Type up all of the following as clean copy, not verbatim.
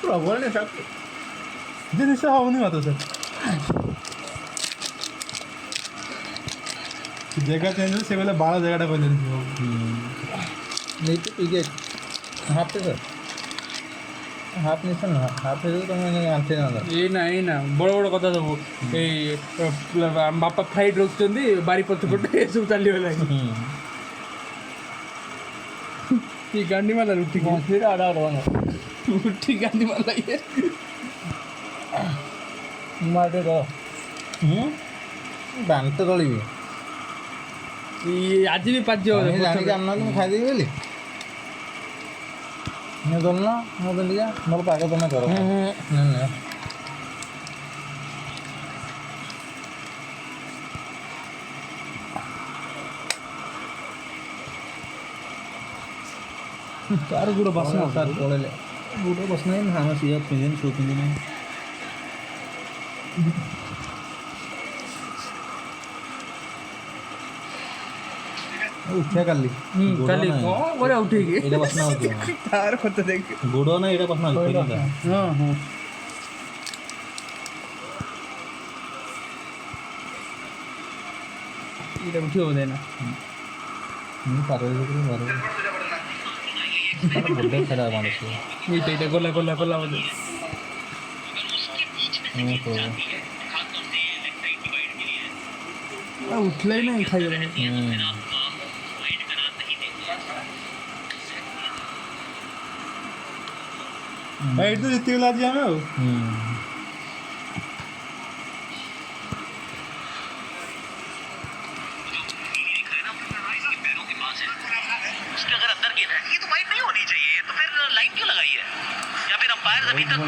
Problem है जिनिस हवं नाही आता सर जगह चेंज से पहले बारह जगह पहले नहीं तो ठीक है हाफ पे सर हाफ नहीं सर हाफ पे तो मैंने आंटे ना ये ना बड़ बड़ कथा सब ये बापा फ्लाइट रोकते बारी पत्ते पट्टे सब चली गला ये गांडी माला उठी फिर आड़ा उठी गांडी माला ये माटे तो बांधते तोड़िबी ये आज भी पाँच जानी जाना तुम खाइदेवी बोली मैं दोलना मैं बोल लिया मोर पाके तुम्हें करो नहीं तार गुड़ बसना सार पड़े गुड़ बसना ही हाँ सीधा पिंजन शो पिंजन उठे काली काली कौन करे उठेगी एटा बसना होती तार होता देख गुड़ो ना एटा बसना होती हाँ हाँ ये उठी हो देना पारे बुड्ढे खड़ा मानुष ये गोला गोला गोला बोले उठले ही नहीं खाई रहे भाई तो जितने वाला दिया मैं अभी तक वो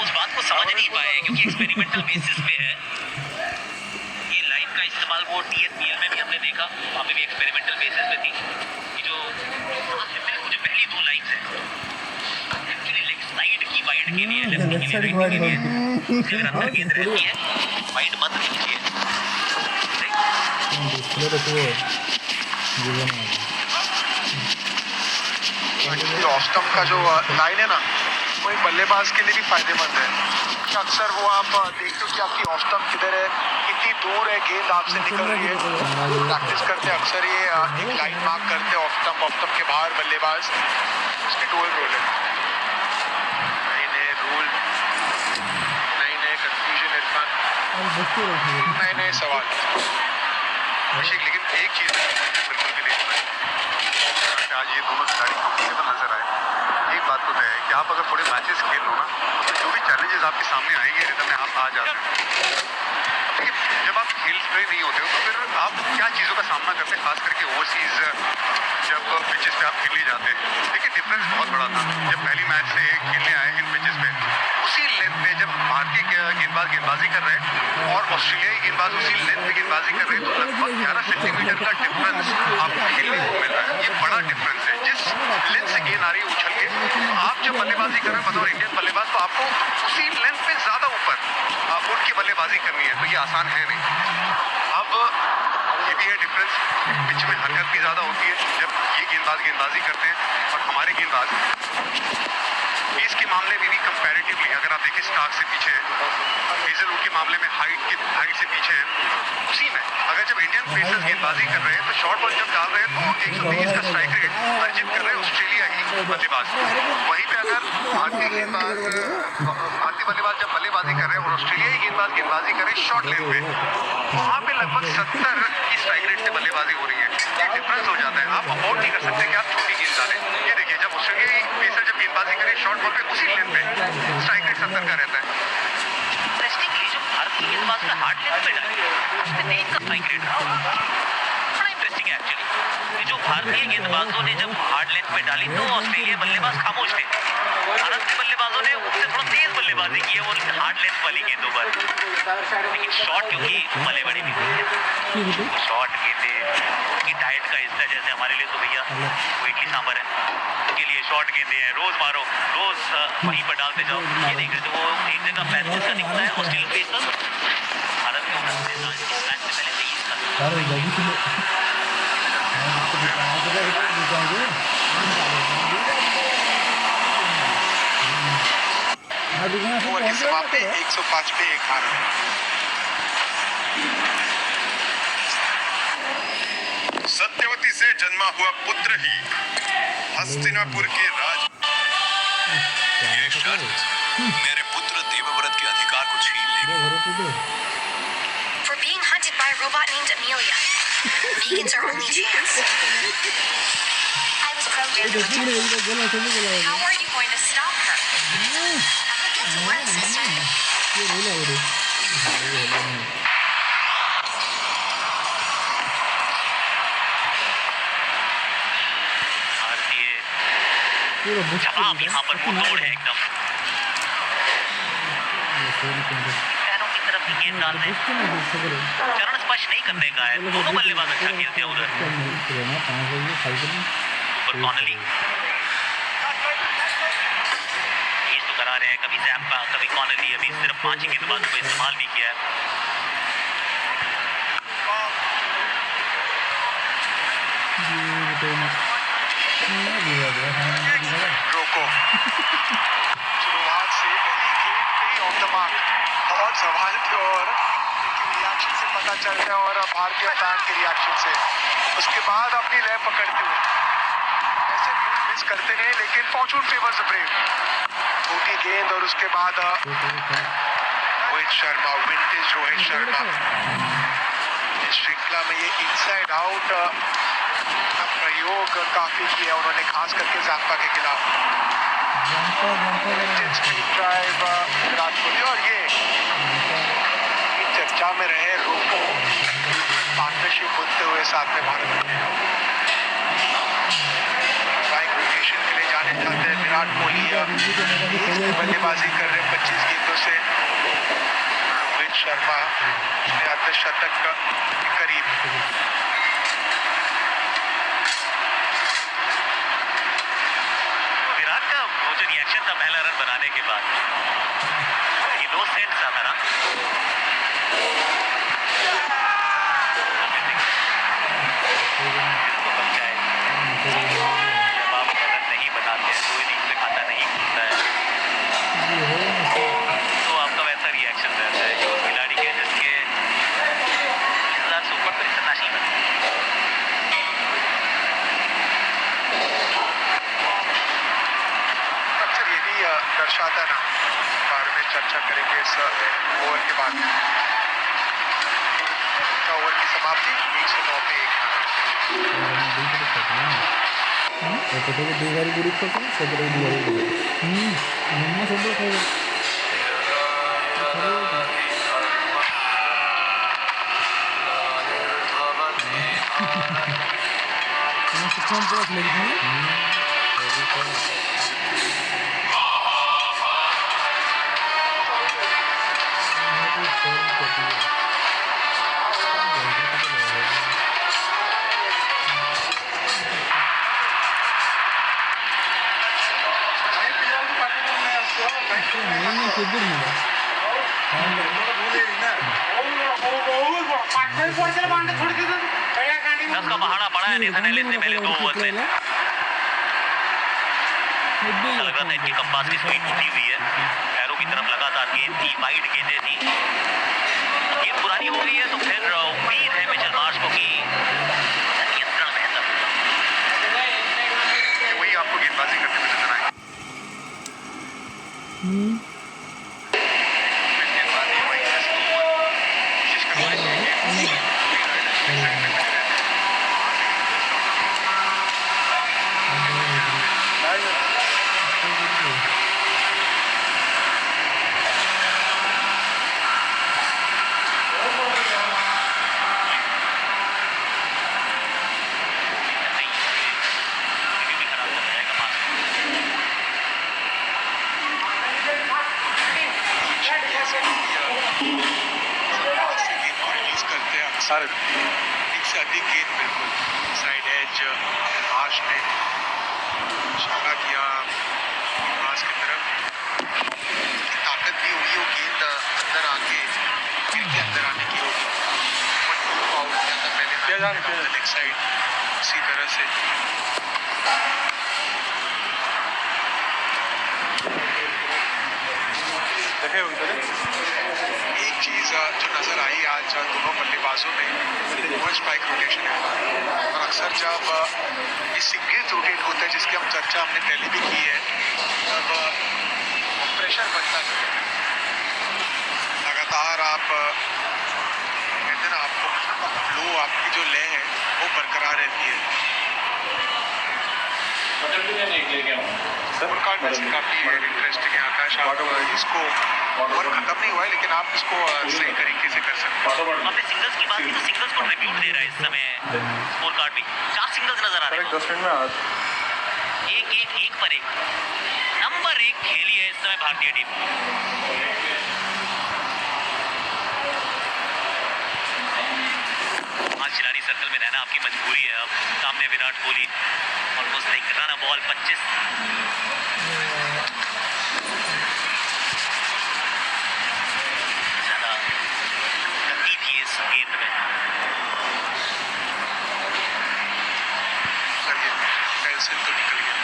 उस बात को समझ नहीं पाए क्योंकि एक्सपेरिमेंटल बेसिस पे है ये लाइन का इस्तेमाल वो TSPL में भी हमने देखा वहाँ पे भी एक्सपेरिमेंटल बेसिस पे थी कि जो पहली दो लाइन्स है एक्चुअली लेग साइड की वाइड के लिए लेफ्ट की राइट के लिए अगर अंदर गेंद रहती है वाइड मत कीजिए ऑस्टम का जो लाइन है ना वो एक बल्लेबाज के लिए भी फायदेमंद है कि अक्सर वो आप देखते हो कि आपकी ऑस्टम किधर है कितनी दूर है गेंद आपसे निकल रही है प्रैक्टिस करते अक्सर ये एक लाइन मार्क करते ऑस्टम के बाहर बल्लेबाज उसकी डुअल रोल है नए रूल नए कंफ्यूजन इरफान नए सवाल अभिषेक लेकिन एक चीज़ बिल्कुल भी नहीं आज ये दोनों खिलाड़ी कंफर्टेबल नजर आए एक बात तो है कि आप अगर थोड़े मैचेस खेल लो ना तो जो भी चैलेंजेस आपके सामने आएंगे रिदम में आप आ जाते हैं लेकिन जब आप खेल रहे नहीं होते हो तो फिर आप क्या चीज़ों का सामना करते हैं खास करके ओवरसीज जब पिचेस पे आप खेलने जाते हैं देखिए डिफरेंस बहुत बड़ा था जब पहली मैच से खेलने आए इन पिचेस पे उसी लेंथ पे जब भारतीय गेंदबाज गेंदबाजी कर रहे हैं और ऑस्ट्रेलियाई गेंदबाज उसी लेंथ पे गेंदबाजी कर रहे हैं तो लगभग 11 सेंटीमीटर का डिफरेंस आपको खेलने को मिल रहा है ये बड़ा डिफरेंस है जिस लेंथ से गेंद आ रही है उछल के तो आप जब बल्लेबाजी कर रहे हैं बतौर इंडियन बल्लेबाज तो आपको उसी लेंथ पे ज़्यादा ऊपर उठ के बल्लेबाजी करनी है तो ये आसान है नहीं अब ये भी है डिफरेंस पिच में हरकत भी ज़्यादा होती है जब ये गेंदबाज गेंदबाजी करते हैं और हमारे गेंदबाज पेस के मामले में भी कंपैरेटिवली अगर आप देखें स्टार्क से पीछे हैं हेजलवुड के मामले में हाइट से पीछे हैं उसी में अगर जब इंडियन पेसर्स गेंदबाजी कर रहे हैं तो शॉर्ट बॉल जब डाल रहे हैं तो 123 का स्ट्राइक रेट अर्जित कर रहे हैं ऑस्ट्रेलिया ही बल्लेबाज वहीं पे अगर भारतीय बल्लेबाज जब बल्लेबाजी कर रहे हैं और ऑस्ट्रेलियाई गेंदबाज गेंदबाजी कर रहे हैं शॉर्ट लेंथ पे वहाँ पे लगभग 70 की स्ट्राइक रेट से बल्लेबाजी हो रही है ये डिफरेंस हो जाता है आप अफोर्ड नहीं कर सकते कि आप छोटी गेंद डालें ये देखिए जब ऑस्ट्रेलियाई पेसर जब गेंदबाजी करें शॉर्ट बॉल पे उसी लेंथ पे स्ट्राइक रेट 70 का रहता है इंटरेस्टिंगली जो भारतीय गेंदबाज का हार्ड लेंथ पे डाले उससे 23 का स्ट्राइक रेट रहा बड़ा इंटरेस्टिंग है एक्चुअली कि जो भारतीय गेंदबाजों ने जब हार्ड लेंथ पे डाली तो ऑस्ट्रेलियाई बल्लेबाज खामोश थे भारत के बल्लेबाजों ने उससे थोड़ा तेज बल्लेबाजी की है वो हार्ड लेंथ वाली गेंदों पर लेकिन शॉट क्योंकि पले बड़े भी हुए शॉट गेंदे उनकी डाइट का हिस्सा जैसे हमारे लिए तो भैया वो इडली सांभर है उनके लिए शॉट गेंदे हैं रोज मारो रोज वहीं पर डालते जाओ ये देख रहे थे वो एक जगह 35 का दिखता है ऑस्ट्रेलियन पेसर भारत में मैच से पहले 23 का ओवर की समाप्ति 105 पे 1 हार। सत्यवती से जन्मा हुआ पुत्र ही हस्तिनापुर के राज। ये शर्त मेरे पुत्र देवव्रत के अधिकार को छीन लेगी। For being hunted by a robot named Amelia. Vegan's our only chance. I was programmed to protect her. How are you going to stop her? I'll get to work, sister. भारतीय जवाब यहाँ पर मुंहतोड़ है एकदम। पैरों की तरफ ही गेंद डाल दें। चरण स्पर्श नहीं करने का है। दोनों बल्लेबाज अच्छा खेलते हैं उधर। ऊपर कॉनली ये तो करा रहे हैं, कभी जैम्पा कभी कॉनली। अभी सिर्फ 5 गेंदबाजों को इस्तेमाल भी किया है। रोको शुरुआत से पहली गेंद पे ऑफ द मार्क। बहुत सवाल थे और रिएक्शन से पता चल रहा है और भारतीय फैन के रिएक्शन से उसके बाद अपनी लय पकड़ते हुए ऐसे मिस करते नहीं, लेकिन फॉर्चून फेवर्स द ब्रेव। छोटी गेंद और उसके बाद रोहित शर्मा, विंटेज रोहित शर्मा। इस श्रृंखला में ये इनसाइड आउट प्रयोग काफी किया उन्होंने, खास करके जाम्पा के खिलाफ। ड्राइव विराट कोहली और ये चर्चा में रहे रोको पार्टनरशिप बुनते हुए साथ में भारत रोटेशन के लिए जाने चाहते हैं। विराट कोहली बल्लेबाजी कर रहे हैं 25 गेंदों से। रोहित शर्मा ने अर्धशतक के करीब। वो जो रिएक्शन था पहला रन बनाने के बाद, ये लो सेंस था ना। इसको बचाए जब आप रन नहीं बनाते हैं तो इनिंग्स में खाता नहीं खुलता है, तो आपका वैसा रिएक्शन रहता है कि उस खिलाड़ी के जिसके 20,000 से ऊपर तो इंटरनेशनल में दर्शाता ना। बारे में चर्चा करेंगे इस ओवर के बाद। ओवर की समाप्ति 109 पे 1 हार। दस का पहाड़ा पड़ा है नेथन एलिस ने पहले 2 ओवर में। ऐसा लग रहा था इनकी कंपास की सुई टूटी हुई है। पैरों की तरफ लगातार गेंद थी, वाइड गेंदें थी। गेंद पुरानी हो गई है तो फिर उम्मीद है मिचेल मार्श को कि नियंत्रण बेहतर होगा। वही आपको गेंदबाजी करते हुए नजर आएंगे। अक्सर एक से अधिक गेंद बिल्कुल साइड एज मार्श ने इशारा किया पास की तरफ। ताकत भी होगी वो गेंद अंदर आके गिर के अंदर आने की होगी। आउट जाता पहले लेग साइड इसी तरह से एक चीज़ जो नज़र आई आज दोनों बल्लेबाजों में वो स्ट्राइक रोटेशन है। और अक्सर जब ये सिंगल रोटेट होता है जिसकी हम चर्चा हमने पहले भी की है, तब प्रेशर बनता है। लगातार आप कहते हैं ना, आपको फ्लो, आपकी जो लय है वो बरकरार रहती है। कार्ड वैसे काफ़ी इंटरेस्टिंग है आकाश। आप इसको और खत्म नहीं हुआ है, लेकिन आप इसको सही तरीके से कर सकते हैं। आपने सिंगल्स की बात की तो सिंगल्स को ट्रिब्यूट दे रहा है इस समय स्कोर कार्ड भी। 4 सिंगल्स नजर आ रहे हैं। 1 पर 1 नंबर 1 खेली है इस समय भारतीय टीम। आज खिलाड़ी सर्कल में रहना आपकी मजबूरी है। अब सामने Virat Kohli, almost like run a ball 25। ज्यादा गति थी इस गेंद में। से तो निकल गया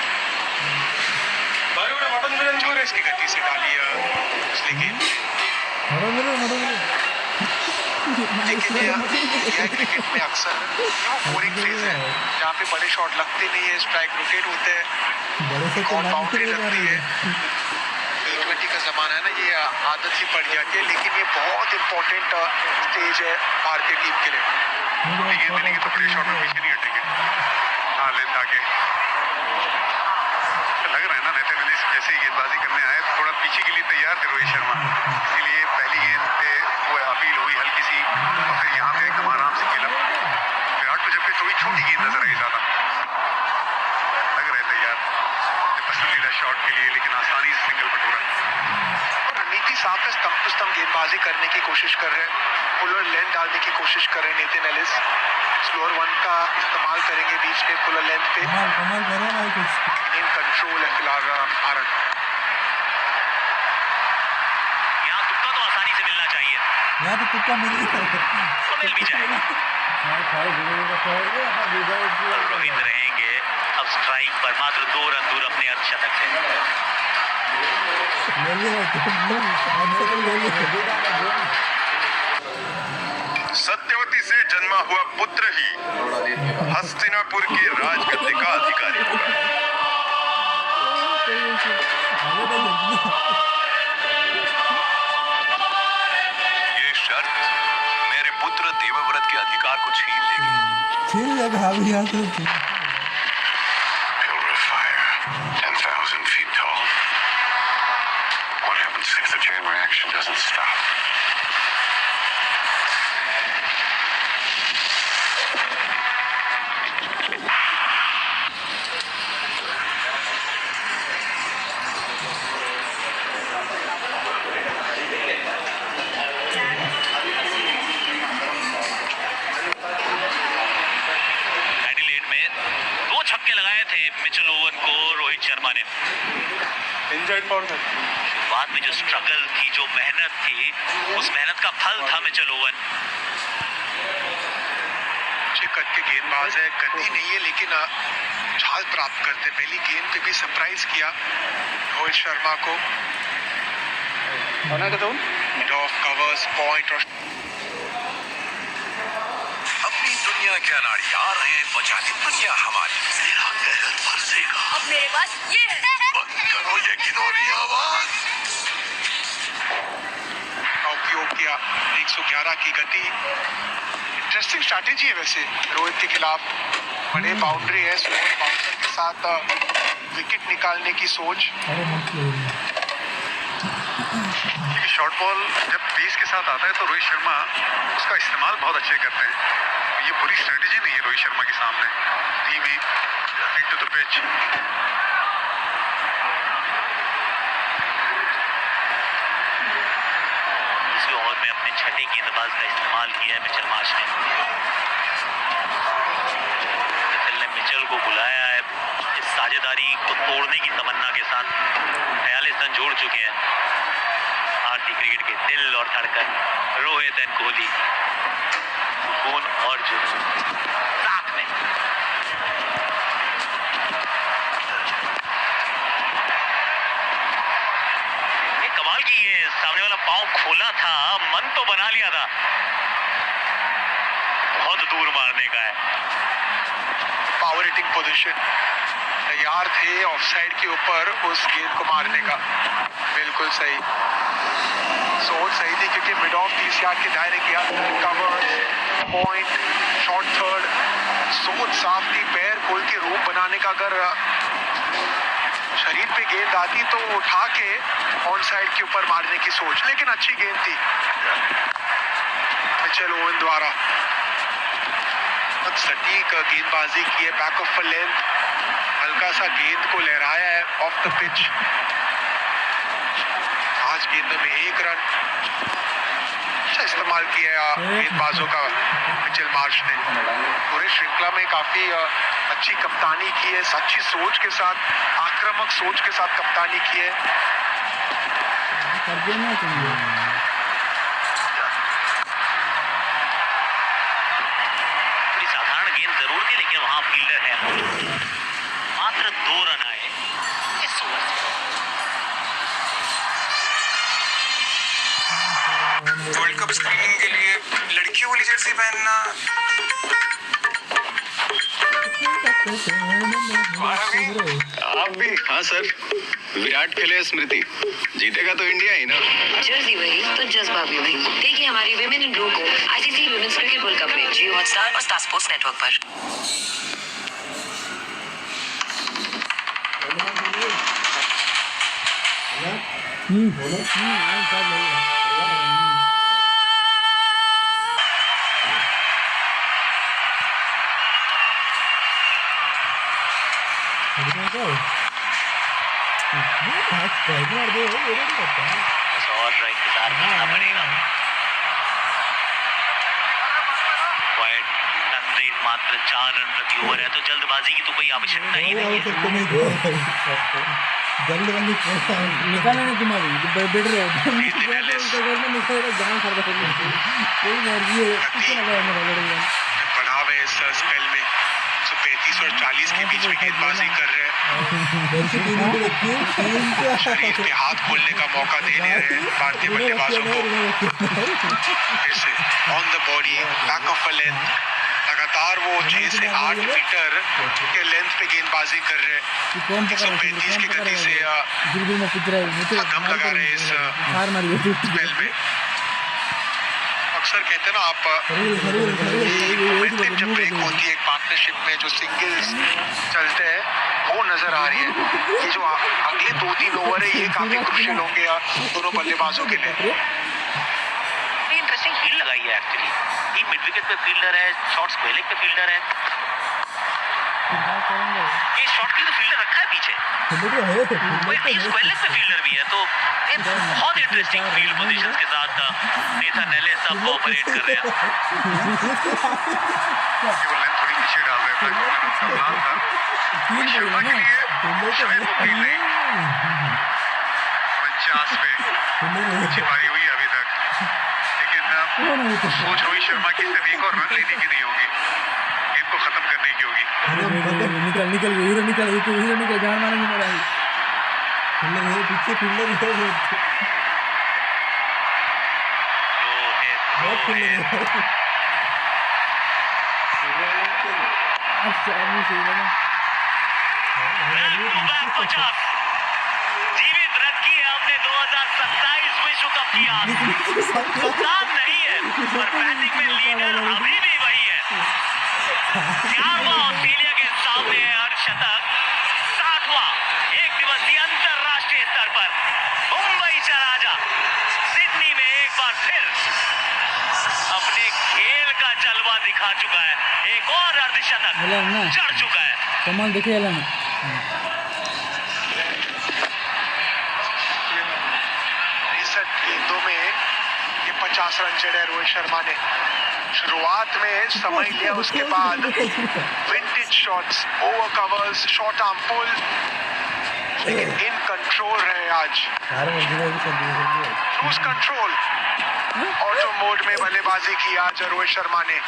और इसकी गति से डाली पिछले गेंद में। लेकिन क्रिकेट में अक्सर वो बोरिंग फेज है जहाँ पे बड़े शॉट लगते नहीं है, स्ट्राइक रोटेट होते हैं और बाउंड्री लगती है। T20 का जमाना है ना, ये आदत ही पड़ जाती है। लेकिन ये बहुत इंपॉर्टेंट स्टेज है भारतीय टीम के लिए। गेंद मिलेगी तो बड़े शॉट में पीछे नहीं हटेंगे। हाँ, लेंथ आगे लग रहा है ना, रहते विलिस जैसे ही गेंदबाजी करने आए थोड़ा पीछे के लिए तैयार थे रोहित शर्मा, इसीलिए पहली गेंद पे वो अपील हुई हल्की सी और फिर यहाँ पे एकदम आराम से खेला। विराट को जबकि थोड़ी छोटी गेंद नजर आई ज्यादा, लग रहे तैयार पसंदीदा शॉट के लिए, लेकिन आसानी से सिंगल बटोरा। रणनीति साफ है, स्तंभ टू स्तंभ गेंदबाजी करने की कोशिश कर रहे हैं, पुलर लेंथ डालने की कोशिश कर रहे हैं नितिन एलिस। स्लोअर 1 का इस्तेमाल करेंगे बीच में पुलर लेंथ पे। इन कंट्रोल है फिलहाल आरन। यहाँ तुक्का तो आसानी से मिलना चाहिए, यहाँ तो तुक्का मिल ही तो मिल भी जाएगा। रोहित रहेंगे अब स्ट्राइक पर मात्र 2 रन दूर अपने अर्धशतक से। सत्यवती से जन्मा हुआ पुत्र ही हस्तिनापुर के राजगद्दी का अधिकारी होगा। ये शर्त मेरे पुत्र देवव्रत के अधिकार को छीन लेगी। Purifier, 10,000 feet tall. What happens if the chain reaction doesn't stop? Mitchell oven को रोहित शर्मा ने। शुरुआत में जो स्ट्रगल थी, जो मेहनत थी, उस मेहनत का फल था मिचेल ओवन। अच्छे कद के गेंदबाज है, गति नहीं है लेकिन चाल प्राप्त करते। पहली गेंद पे भी सरप्राइज किया रोहित शर्मा को। मिड ऑफ कवर्स पॉइंट और अपनी दुनिया के अनाड़ी आ रहे हैं, बचाने दुनिया हमारी। तेरा कहर बरसेगा। अब मेरे पास ये है। बंद करो ये गिनौनी आवाज। उपयोग किया 111 की गति। इंटरेस्टिंग स्ट्रैटेजी है वैसे रोहित के खिलाफ। बड़े बाउंड्री है, स्लोअर बाउंसर के साथ विकेट निकालने की सोच। शॉर्ट बॉल जब पेस के साथ आता है तो रोहित शर्मा उसका इस्तेमाल बहुत अच्छे करते हैं। ये पूरी स्ट्रेटेजी नहीं है रोहित शर्मा के सामने। धीमी हिट टू द पिच। इसी ओवर में अपने छठे गेंदबाज का इस्तेमाल किया है मिचेल मार्श ने। मिचेल ने मिचेल को बुलाया है इस साझेदारी को तोड़ने की तमन्ना के साथ। 43 रन जोड़ चुके हैं भारतीय क्रिकेट के दिल और धड़कन रोहित एंड कोहली। सुकून और जुनून साथ में। एक कमाल हालांकि ये सामने वाला पांव खोला था, मन तो बना लिया था, बहुत दूर मारने का है। पावर हिटिंग पोजीशन, तैयार थे ऑफसाइड के ऊपर उस गेंद को मारने का। बिल्कुल सही, सोच सही थी क्योंकि मिड ऑफ 30 यार्ड के दायरे के अंदर कवर पॉइंट शॉट थर्ड, सोच साफ थी। पैर खोल के रूप बनाने का, अगर शरीर पे गेंद आती तो उठा के ऑन साइड के ऊपर मारने की सोच, लेकिन अच्छी गेंद थी मिचेल ओवन द्वारा। सटीक गेंदबाजी की है, बैक ऑफ लेंथ, हल्का सा गेंद को लहराया है ऑफ द पिच। आज गेंद में 1 रन, अच्छा इस्तेमाल किया है गेंदबाजों का मिचेल मार्श ने। पूरे श्रृंखला में काफी अच्छी कप्तानी की है, अच्छी सोच के साथ, आक्रामक सोच के साथ कप्तानी की है। थोड़ी साधारण गेंद जरूर थी, लेकिन वहां फील्डर है। मात्र 2 रन आए इस ओवर से। वर्ल्ड कप स्क्रीनिंग के लिए लड़कियों वाली जर्सी पहनना आप भी? हाँ सर, विराट खेले, स्मृति जीतेगा तो इंडिया ही ना। जर्सी वही तो जज्बा भी वही। देखिए हमारी विमेन इन ब्लू को ICC women's cricket world cup में जियो हॉटस्टार और स्टार स्पोर्ट्स नेटवर्क पर। बस और इंतजार करना पड़ेगा। पॉइंट रन रेट मात्र 4 रन प्रति ओवर है, तो जल्दबाजी की तो कोई आवश्यकता ही नहीं है। निकाला नहीं तुम्हारी बेटर है जान खरीदा कोई मर्जी है। बढ़ाव है इस स्पेल में, 135 और 40 के बीच में गेंदबाजी कर रहे हैं। शरीर पे हाथ खोलने का मौका दे रहे हैं भारतीय बल्लेबाजों को। फिर से on the body, back of a length, लगातार वो 6 से 8 मीटर के लेंथ पे गेंदबाजी कर रहे हैं। 135 की गति से दम लगा रहे हैं इस स्पेल में। अक्सर कहते हैं ना आप, मोमेंटम जब ब्रेक होती है एक पार्टनरशिप में, जो सिंगल्स चलते हैं वो नजर आ रही है। ये जो अगले 2-3 ओवर है ये काफी क्रुशियल होंगे दोनों बल्लेबाजों के लिए। इंटरेस्टिंग फील्ड लगाई है एक्चुअली। ये मिड विकेट पे फील्डर है, शॉर्ट स्क्वायर लेग पे फील्डर है। ये शॉर्ट के लिए तो फील्डर रखा है पीछे, कोई स्क्वायर लेग पे फील्डर भी है, तो ये बहुत इंटरेस्टिंग फील्ड पोजीशंस के साथ नेथन एलिस सब ऑपरेट कर रहे हैं। केवल लाइन थोड़ी पीछे डाल रहे थे, सवाल था शर्मा के लिए शायद वो फील्ड नहीं। 49 पे अच्छी पारी हुई अभी तक, लेकिन सोच रोहित शर्मा की सिर्फ एक और रन लेने की नहीं होगी, गेम को खत्म करने की होगी। निकल जान मारेंगे मेरा पीछे जीवित रखी है हमने 2027 विश्व कप की आस। कप्तान नहीं है पर बैटिंग में लीडर अभी भी वही है। 4वां ऑस्ट्रेलिया के सामने है अर्धशतक, 60वां एक दिवसीय अंतरराष्ट्रीय स्तर पर। मुंबई का राजा सिडनी में एक बार फिर अपने खेल का जलवा दिखा चुका है। एक और अर्धशतक चढ़ चुका है। कमाल देखे गेंदों में ये 50 रन चढ़े रोहित शर्मा ने। शुरुआत में समय लिया, उसके बाद vintage shots, over covers, short arm pull, लेकिन इन कंट्रोल रहे आज। क्रूज कंट्रोल, ऑटो मोड में बल्लेबाजी की आज रोहित शर्मा ने।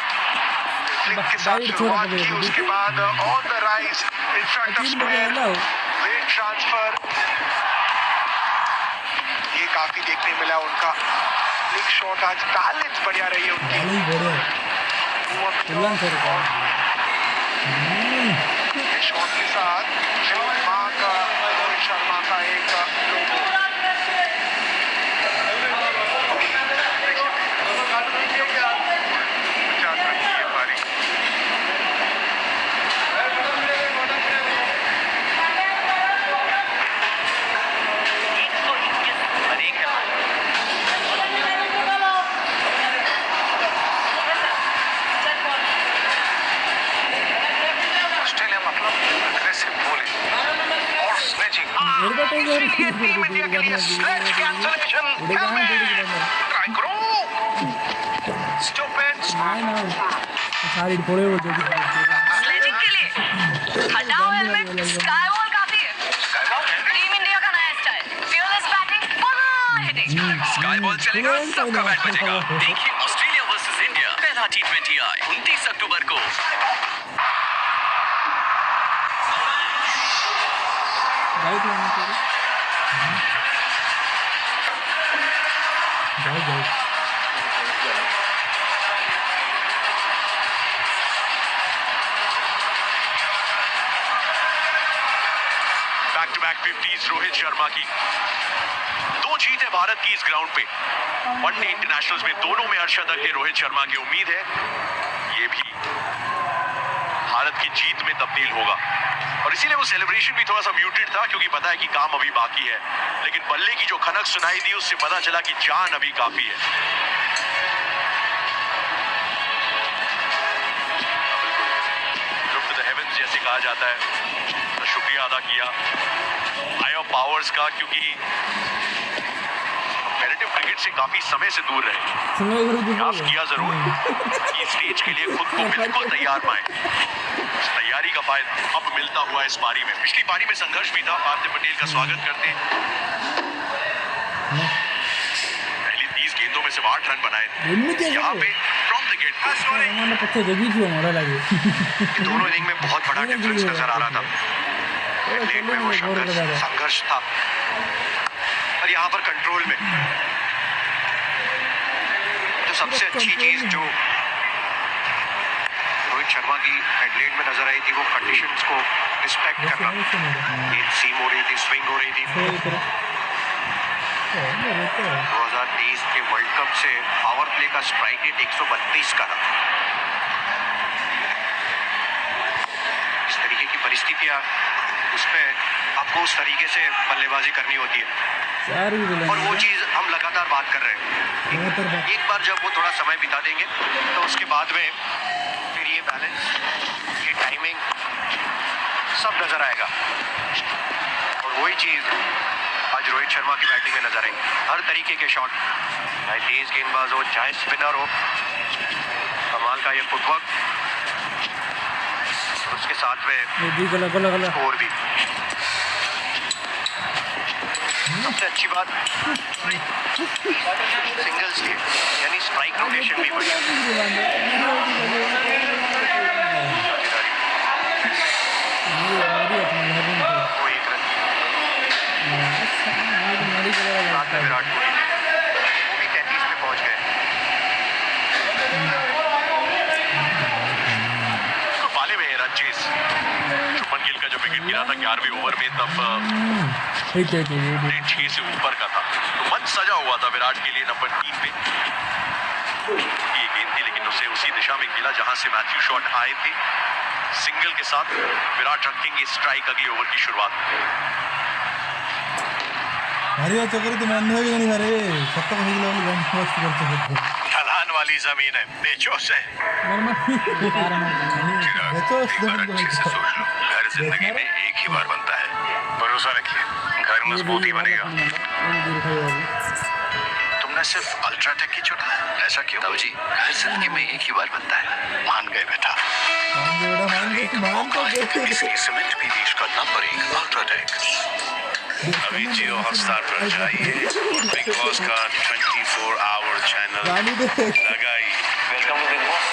फ्लिक के साथ शुरुआत की, उसके बाद on the rise in front of square, weight transfer, ये काफी देखने मिला उनका फ्लिक शॉट, आज बैलेंस बढ़िया रही है उनकी। शॉट के साथ रोहित शर्मा का एक लोगो। टीम इंडिया के लिए स्लेज कैंसलेशन ट्राई करो स्टॉप इट सारी थोड़े वो जो स्लेजिंग के लिए हटाओ हेलमेट, स्काई वॉल काफी है। टीम इंडिया का नया style, fearless batting, hitting. Sky ball चलेगा, सबका बैट बजेगा। देखिए ऑस्ट्रेलिया वर्सेस इंडिया, पहला T20I 29 अक्टूबर को। Back to back 50s Rohit Sharma की। 2 जीत है भारत की इस ग्राउंड पे। वनडे इंटरनेशनल्स में दोनों में अर्धशतक है रोहित शर्मा की। उम्मीद है ये भी भारत की जीत में तब्दील होगा और इसीलिए वो सेलिब्रेशन भी थोड़ा सा म्यूटेड था, क्योंकि पता है कि काम अभी बाकी है। लेकिन बल्ले की जो खनक सुनाई दी उससे पता चला कि जान अभी काफी है। लुक टू द हेवेंस जैसे कहा जाता है, तो शुक्रिया अदा किया हायर पावर्स का, क्योंकि कंपैरेटिव क्रिकेट से काफी समय से दूर रहे। प्रयास किया जरूर कि स्टेज के लिए खुद को बिल्कुल तैयार पाए। इस तैयारी का फायदा अब मिलता हुआ इस पारी में। पिछली पारी में संघर्ष भी था। पार्थिव पटेल का स्वागत करते पहली 30 गेंदों में से 8 रन बनाए। यहाँ पे फ्रॉम द गेट दोनों इनिंग में बहुत बड़ा डिफरेंस नजर आ रहा था। लेन में वो संघर्ष था और यहाँ पर कंट्रोल में। तो सबसे अच्छी चीज जो रोहित शर्मा की हेडलाइन में नजर आई थी वो कंडीशंस को रिस्पेक्ट करना। गेंद सीम हो रही थी, स्विंग हो रही थी। 2023 के वर्ल्ड कप से पावर प्ले का स्ट्राइक रेट 132 का था। इस तरीके की परिस्थितियां, उसमें आपको उस तरीके से बल्लेबाजी करनी होती है और वो चीज हम लगातार बात कर रहे हैं। एक बार जब वो थोड़ा समय बिता देंगे तो उसके बाद में फिर ये बैलेंस, ये टाइमिंग सब नजर आएगा और वही चीज आज रोहित शर्मा की बैटिंग में नजर आई। हर तरीके के शॉट, चाहे तेज गेंदबाज हो चाहे स्पिनर हो, कमाल का ये फुटवर्क, उसके साथ में स्कोर भी। सबसे अच्छी बात सिंगल्स की, यानी स्ट्राइक रोटेशन भी बढ़िया। वो 1 रन विराट कोहली वो भी 33 पे पहुंच गए। तो पाले में रन चेस शुभमन गिल का जो विकेट गिरा था 11वें ओवर में, तब 6 से ऊपर का था। तो मंच सजा हुआ था विराट के लिए नंबर 3 पे। ये गेंद थी लेकिन उसे उसी दिशा में खेला जहां से मैथ्यू शॉट आए थे। सिंगल के साथ विराट रखेंगे स्ट्राइक अगले ओवर की शुरुआत। ढलान वाली जमीन है, बेचोस है। घर जिंदगी में एक ही बार बनता है, भरोसा रखिए घर मजबूत ही बनेगा। तुमने सिर्फ अल्ट्राटेक की चुना, ऐसा क्यों? ताऊ जी, घर जिंदगी में एक ही बार बनता है। मान गए बेटा। एक मौका है, इसलिए सीमेंट भी देश का नंबर 1 अल्ट्राटेक। अभी जियो हॉटस्टार पर जाइए, बिग बॉस का 24 आवर चैनल लगाइए। Welcome big boss.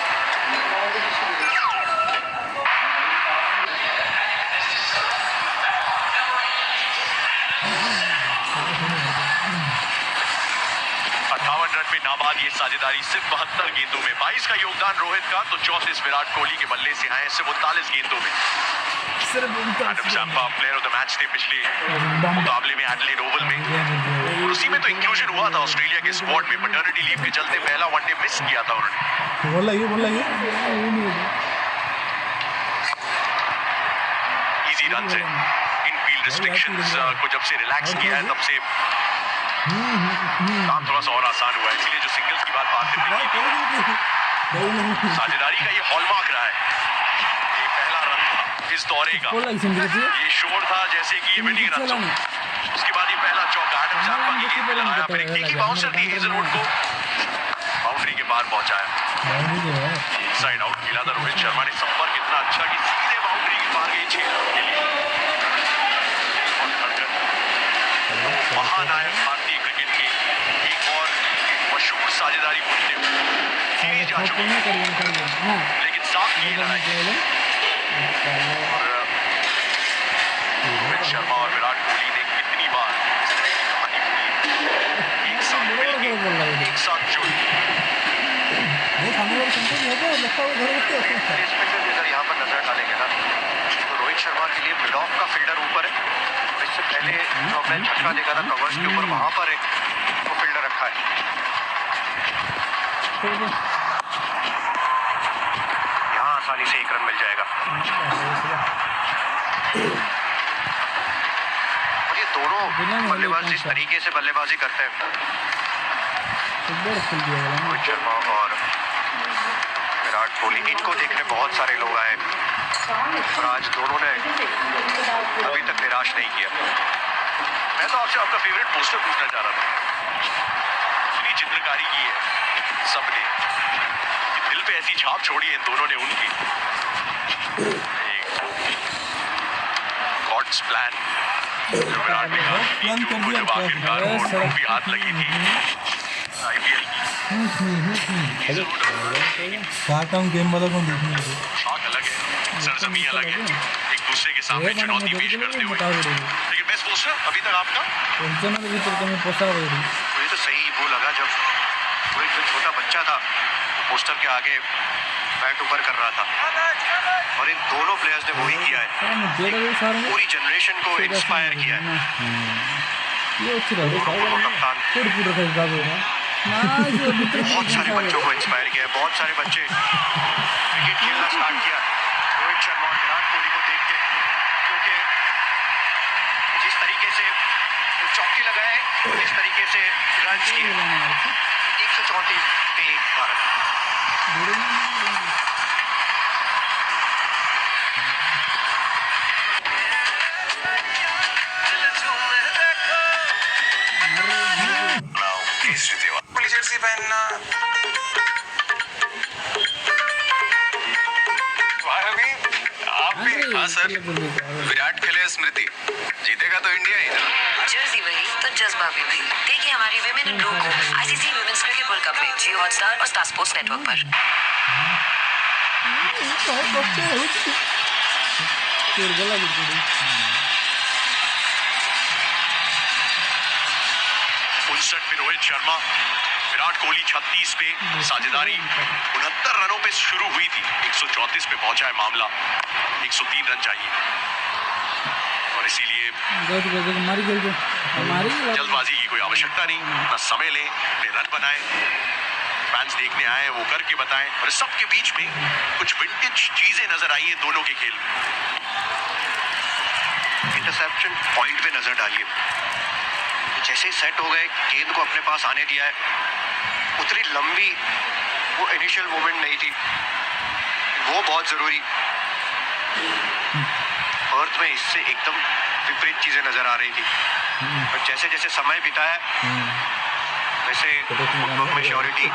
रन में नाबाद ये साझेदारी सिर्फ 72 गेंदों में। 22 का योगदान रोहित का तो 34 विराट कोहली के बल्ले से आए सिर्फ 39 गेंदों में। Adam Zampa player of the match थे पिछले मुकाबले में एडिलेड ओवल में, और उसी में तो इंक्लूजन हुआ था ऑस्ट्रेलिया के स्क्वाड में। पैटर्निटी लीव के चलते पहला वनडे मिस किया था उन्होंने। बोल रही है इजी रन है। इनफील्ड रिस्ट्रिक्शंस को जब से रिलैक्स किया है तब से काम थोड़ा सा और आसान हुआ है, इसलिए जो सिंगल्स की बात आते हैं साझेदारी का ये हॉलमार्क रहा है। ये पहला रन था इस दौरे का, ये शोर था जैसे कि ये विनिंग रन था। उसके बाद ये पहला चौका एडम जैम्पा की गेंद पे लगाया, फिर एक की बाउंसर थी हेजलवुड को बाउंड्री के पार पहुंचाया। साइड आउट खेला था रोहित शर्मा ने, संपर्क इतना अच्छा कि सीधे बाउंड्री के पार गई 6 रन के लिए। महानायक भारतीय क्रिकेट के एक और मशहूर साझेदारी पूछते हुए सीरीज जा चुकी है, लेकिन साफ ये लड़ाई और रोहित शर्मा और विराट कोहली ने कितनी बार इस तरह की कहानी बुनी, एक साथ मिलके एक साथ जुड़ी। अगर यहाँ पर नजर डालेंगे ना तो रोहित शर्मा के लिए मिड ऑफ का फील्डर ऊपर है, और इससे पहले जो हमने छक्का देखा था कवर्स के ऊपर वहां पर है वो फील्डर रखा है। यहाँ आसानी से 1 रन मिल जाएगा। और ये दोनों बल्लेबाज जिस तरीके से बल्लेबाजी करते हैं, रोहित शर्मा और विराट कोहली, इनको देखने बहुत सारे लोग आए और आज दोनों ने अभी तक निराश नहीं किया। मैं तो आपसे आपका फेवरेट पोस्टर पूछना चाह रहा था। इतनी चित्रकारी की है सबने, दिल पे ऐसी छाप छोड़ी है इन दोनों ने उनकी। गॉड्स प्लान जो विराट ने कहा कि जब आखिरकार वो ट्रॉफी हाथ लगी थी IPL की, गेम वाला कौन देखने शाख अलग है, सरजमी अलग है, एक दूसरे के सामने चुनौती पेश करते हुए। लेकिन बेस्ट पोस्टर अभी तक आपका मुझे तो सही वो लगा जब वो एक छोटा बच्चा था पोस्टर के आगे बैट ऊपर कर रहा था, और इन दोनों प्लेयर्स ने वही किया है, पूरी जनरेशन को इंस्पायर किया है। कप्तान बहुत सारे बच्चों को इंस्पायर किया है, बहुत सारे बच्चे क्रिकेट खेलना स्टार्ट किया रोहित शर्मा और विराट कोहली को देख के, क्योंकि जिस तरीके से चौके लगाए, जिस तरीके से रन किए, 134 पे 1 भारत। जर्सी पहनना आप भी। हाँ सर, विराट खेले स्मृति जीतेगा तो इंडिया ही ना। जर्सी वही तो जज्बा भी वही। देखिए हमारी विमेन इन रो को ICC women's cricket world cup में जियो हॉटस्टार और स्टार स्पोर्ट्स नेटवर्क पर। में रोहित शर्मा, विराट कोहली 36 पे, साझेदारी 69 रनों पे शुरू हुई थी, 134 पे पहुंचा है मामला, 103 रन चाहिए, और इसीलिए जल्दबाजी की कोई आवश्यकता नहीं, ना समय लें, अपने रन बनाएं, फैंस देखने आए वो करके बताएं, और सबके बीच में कुछ विंटेज चीजें नजर आई हैं दोनों के खेल में। इंटरसेप्शन पॉइंट पे नजर डालिए, जैसे सेट हो गए, गेंद को अपने पास आने दिया है, उतनी लंबी वो इनिशियल मूवमेंट नहीं थी, वो बहुत जरूरी। अर्थ में इससे एकदम विपरीत चीजें नजर आ रही थी, और जैसे जैसे समय बिताया वैसे मैच्योरिटी,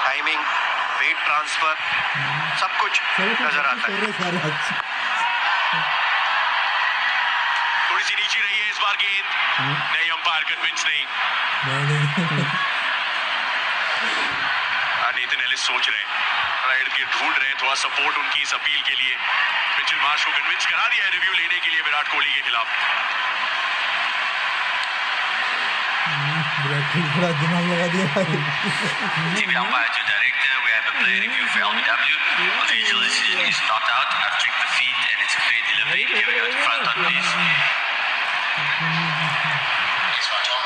टाइमिंग, वेट ट्रांसफर, सब कुछ नजर आता है। थोड़ी सी नीचे रही है इस बार गेंद, नहीं, अंपायर कन्विंस नहीं। नेथन एलिस सोच रहे हैं, राइट के ढूंढ रहे हैं थोड़ा सपोर्ट उनकी इस अपील के लिए। मिचेल मार्श को कन्विंस करा दिया है रिव्यू लेने के लिए विराट कोहली के खिलाफ। विराट कोहली थोड़ा दिमाग लगा दिया भाई। TV umpire to director, we have a play review for LBW. Official decision is not out. I've checked the feed and it's a fair delivery. Can we go to front on please? Yes, front on.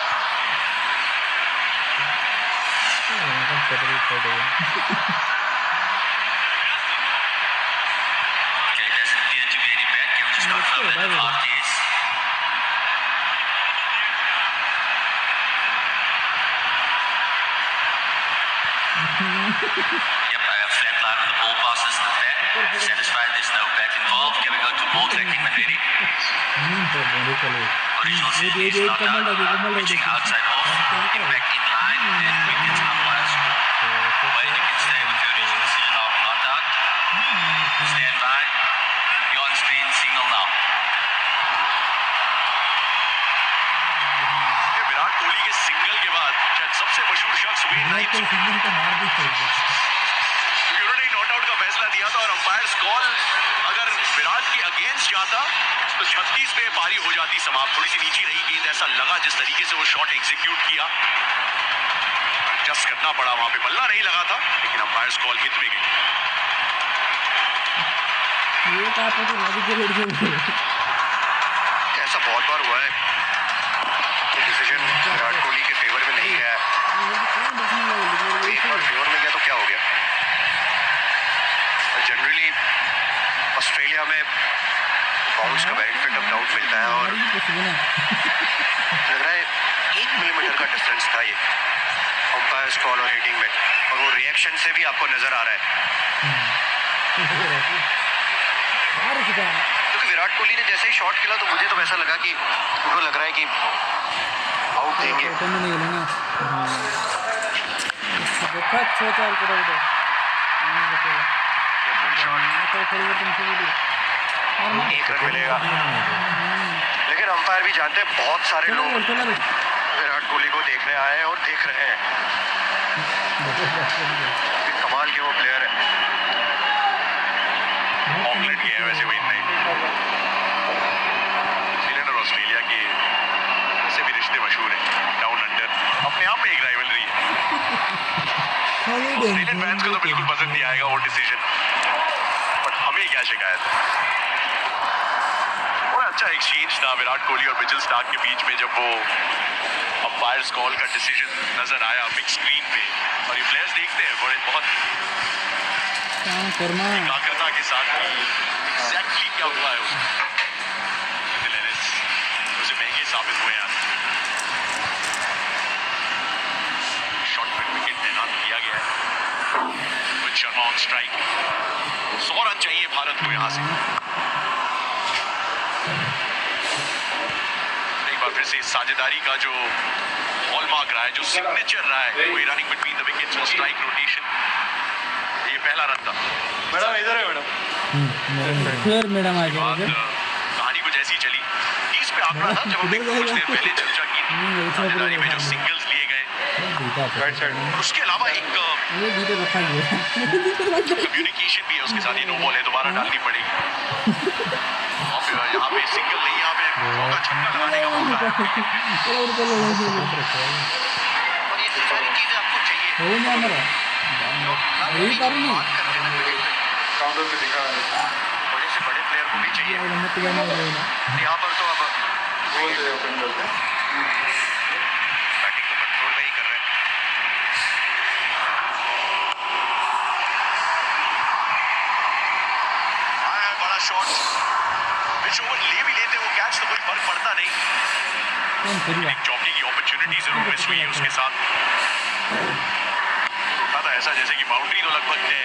Okay, doesn't appear to be any back. Can we just confirm that the mark is? Yep, I have flat line on the ball passes the back. Satisfied there's no back involved. Can we go to ball tracking when ready? Original decision is not out. Pitching outside off. Impact in line. And wickets umpire score. Well, you can stay with the original decision of not out. Stand by. Beyond screen signal now. ये विराट कोहली के single के बाद शायद सबसे मशहूर शख्स when night तो single को मार भी चाहिए। क्योंकि उन्होंने नॉट आउट का फैसला दिया था और अंपायर्स कॉल अगर विराट के अगेंस्ट जाता तो 36 पे पारी हो जाती समाप्त। थोड़ी सी नीची रही गेंद, ऐसा लगा जिस तरीके से वो शॉट एग्जीक्यूट किया, जस्ट करना पड़ा, वहां पे बल्ला नहीं लगा था, लेकिन अंपायर्स कॉल हित में गई। ऐसा बहुत बार हुआ है, डिसीजन विराट कोहली के फेवर में नहीं गया है, एक बार फेवर में गया तो क्या हो गया। जनरली ऑस्ट्रेलिया में बाउंस का बेनिफिट ऑफ डाउट मिलता है और लग रहा है 1 मिलीमीटर का डिफरेंस था ये अंपायर्स कॉल और हिटिंग में, और वो रिएक्शन से भी आपको नजर आ रहा है। क्योंकि विराट कोहली ने जैसे ही शॉट खेला तो मुझे तो ऐसा लगा कि उनको लग रहा है कि आउट देंगे। एक रन मिलेगा, लेकिन अंपायर भी जानते हैं बहुत सारे लोग विराट कोहली को देखने आए हैं और देख रहे हैं। कमाल के वो प्लेयर है। ऑकलैंड के हैं वैसे वेन नाइट, न्यूजीलैंड और ऑस्ट्रेलिया के वैसे भी रिश्ते मशहूर हैं, डाउन अंडर अपने आप में एक राइवलरी है। ऑस्ट्रेलियन फैंस को तो बिल्कुल पसंद नहीं आएगा वो डिसीजन, बट हमें क्या शिकायत है। बड़ा अच्छा एक्सचेंज था विराट कोहली और मिचेल स्टार्क के बीच में जब वो अंपायर्स कॉल का डिसीजन नजर आया बिग स्क्रीन पे, और ये प्लेयर्स देखते हैं बड़े बहुत एकाग्रता के साथ एग्जैक्टली क्या हुआ है उसमें महंगे साबित हुए हैं। शॉट में विकेट तैनात किया गया है, Rohit Sharma on strike. 100 run चाहिए भारत को यहां से। एक बार फिर से साझेदारी का जो हॉलमार्क रहा है, जो सिग्नेचर रहा है, वो रनिंग बिटवीन द विकेट्स और स्ट्राइक रोटेशन, ये पहला रन था। मैडम इधर है मैडम। फिर मैडम आ गया। कहानी कुछ ऐसी चली 30 पे आंकड़ा था जब हमने कुछ देर पहले चर्चा की थी साझेदारी में जो सिंगल्स लिए गए, और उसके अलावा एक कम्युनिकेशन भी है उसके साथ। ये नो बॉल है, दोबारा डालनी पड़ेगी। यहाँ पे सिंगल नहीं, यहाँ पे मौका छक्का लगाने का मौका है। और ये सारी चीजें आपको चाहिए। बड़े से बड़े प्लेयर को भी चाहिए। यहाँ पर तो अब बैटिंग तो कंट्रोल में ही कर रहे हैं। आया बड़ा शॉट, पिच ओवर ले भी लेते वो कैच तो कोई फर्क पड़ता नहीं। एक चौकी की अपॉर्चुनिटी जरूर मिस हुई है उसके साथ। उठा था ऐसा जैसे कि बाउंड्री तो लगभग है,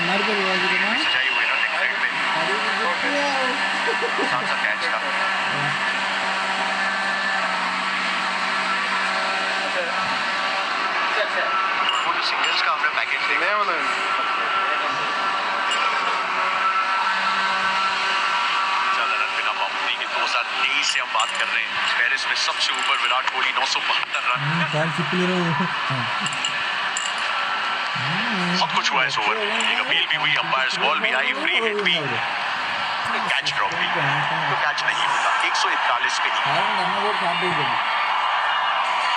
सजाई हुई ना लेग साइड में, कौन सा कैच था। वो जो सिंगल्स का हमने पैकेज देखा से हम बात कर रहे हैं। पेरिस में सबसे ऊपर विराट कोहली 972 रन। बहुत कुछ हुआ इस ओवर, एक अपील भी हुई, अंपायर्स कॉल भी आई, फ्री हिट भी, कैच ड्रॉप भी, तो कैच नहीं होता 141 पे ही।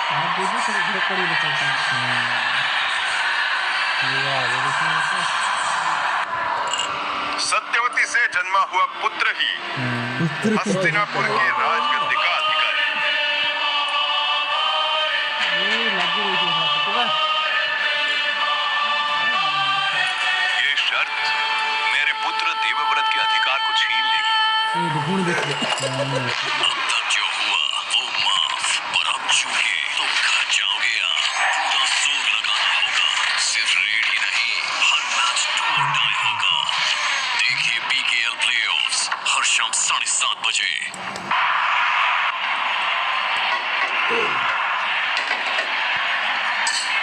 आप देखिए थोड़ा धड़कड़ी निकलता है। सत्यवती से जन्मा हुआ पुत्र ही हस्तिनापुर के राजगद्दी का अधिकारी। ये लग रही थी वहाँ पे, तो बस। ये शर्त मेरे पुत्र देवव्रत के अधिकार को छीन लेगी। ये ढूंढ देखिए। अब तक जो हुआ वो माफ, पर अब चूके तो घर जाओगे आप। पूरा जोर लगाना होगा, सिर्फ रेड ही नहीं, हर मैच डू और डाई होगा। देखिए PKL प्लेऑफ्स हर शाम 7:30 बजे।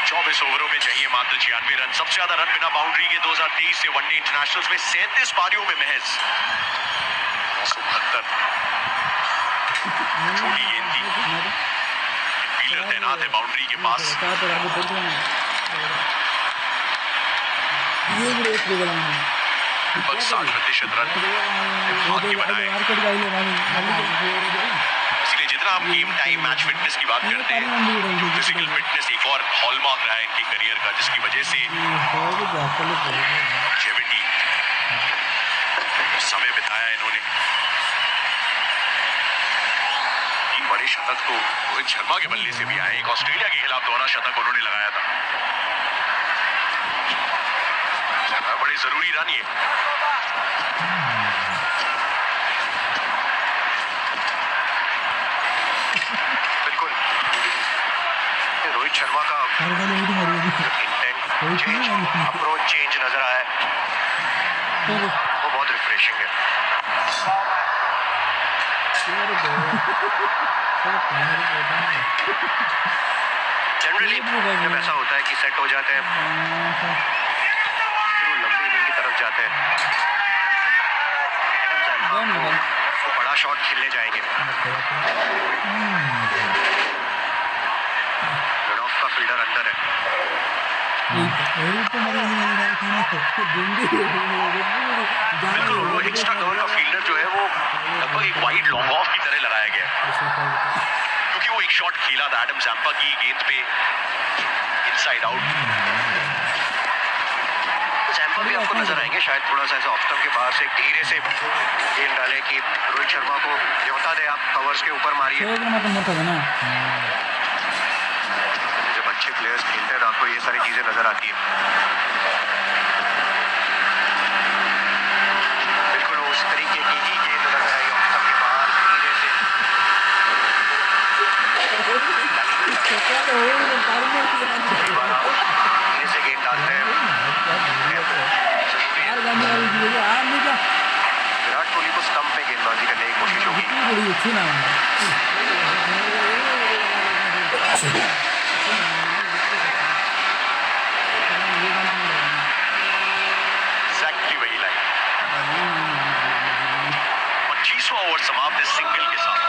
24 ओवरों में चाहिए मात्र 96 रन। सबसे ज्यादा रन बिना बाउंड्री के 2023 से वनडे इंटरनेशनल्स में 37 पारियों में महज 972। छोटी गेंद थी, फील्डर तैनात है बाउंड्री के पास। लगभग 60% रन भाग के बनाए। इसलिए जितना हम गेम टाइम मैच फिटनेस की बात करते हैं, फिजिकल फिटनेस एक और हॉलमार्क रहा है इनके करियर का, जिसकी वजह से longevity, समय बिताया इन्होंने। तीन बड़े शतक तो रोहित शर्मा के बल्ले से भी आए। एक ऑस्ट्रेलिया के खिलाफ दोहरा शतक उन्होंने लगाया था। बड़े जरूरी रन ये। बिल्कुल रोहित शर्मा का इंटेंट चेंज, अप्रोच चेंज नजर आया, वो बहुत रिफ्रेशिंग है। जनरली जब ऐसा होता है कि सेट हो जाते हैं, फिर वो लंबी इनिंग की तरफ जाते हैं, वो बड़ा शॉट खेलने जाएंगे। मिड ऑफ का फील्डर अंदर है। बिल्कुल, वो एक्स्ट्रा कवर का फील्डर जो है वो लगभग एक वाइड लॉन्ग ऑफ की तरह लगाया गया, क्योंकि वो एक शॉट खेला था एडम जैम्पा की गेंद पे इनसाइड आउट। जैम्पा भी आपको नजर आएंगे शायद थोड़ा सा ऐसा ऑफ स्टंप के बाहर से धीरे से गेंद डाले कि रोहित शर्मा को न्योता दे, आप कवर्स के ऊपर मारिए। जब अच्छे प्लेयर्स खेलते हैं तो आपको ये सारी चीजें नजर आती है। बिल्कुल उस तरीके की ही गेंद नजर आई ऑफ स्टंप के बाहर धीरे से। धीरे से गेंद डालते हैं। विराट कोहली को स्टंप पे गेंदबाजी करने की कोशिश होगी। एग्जैक्टली वही लाइन। 25वां ओवर समाप्त इस सिंगल के साथ।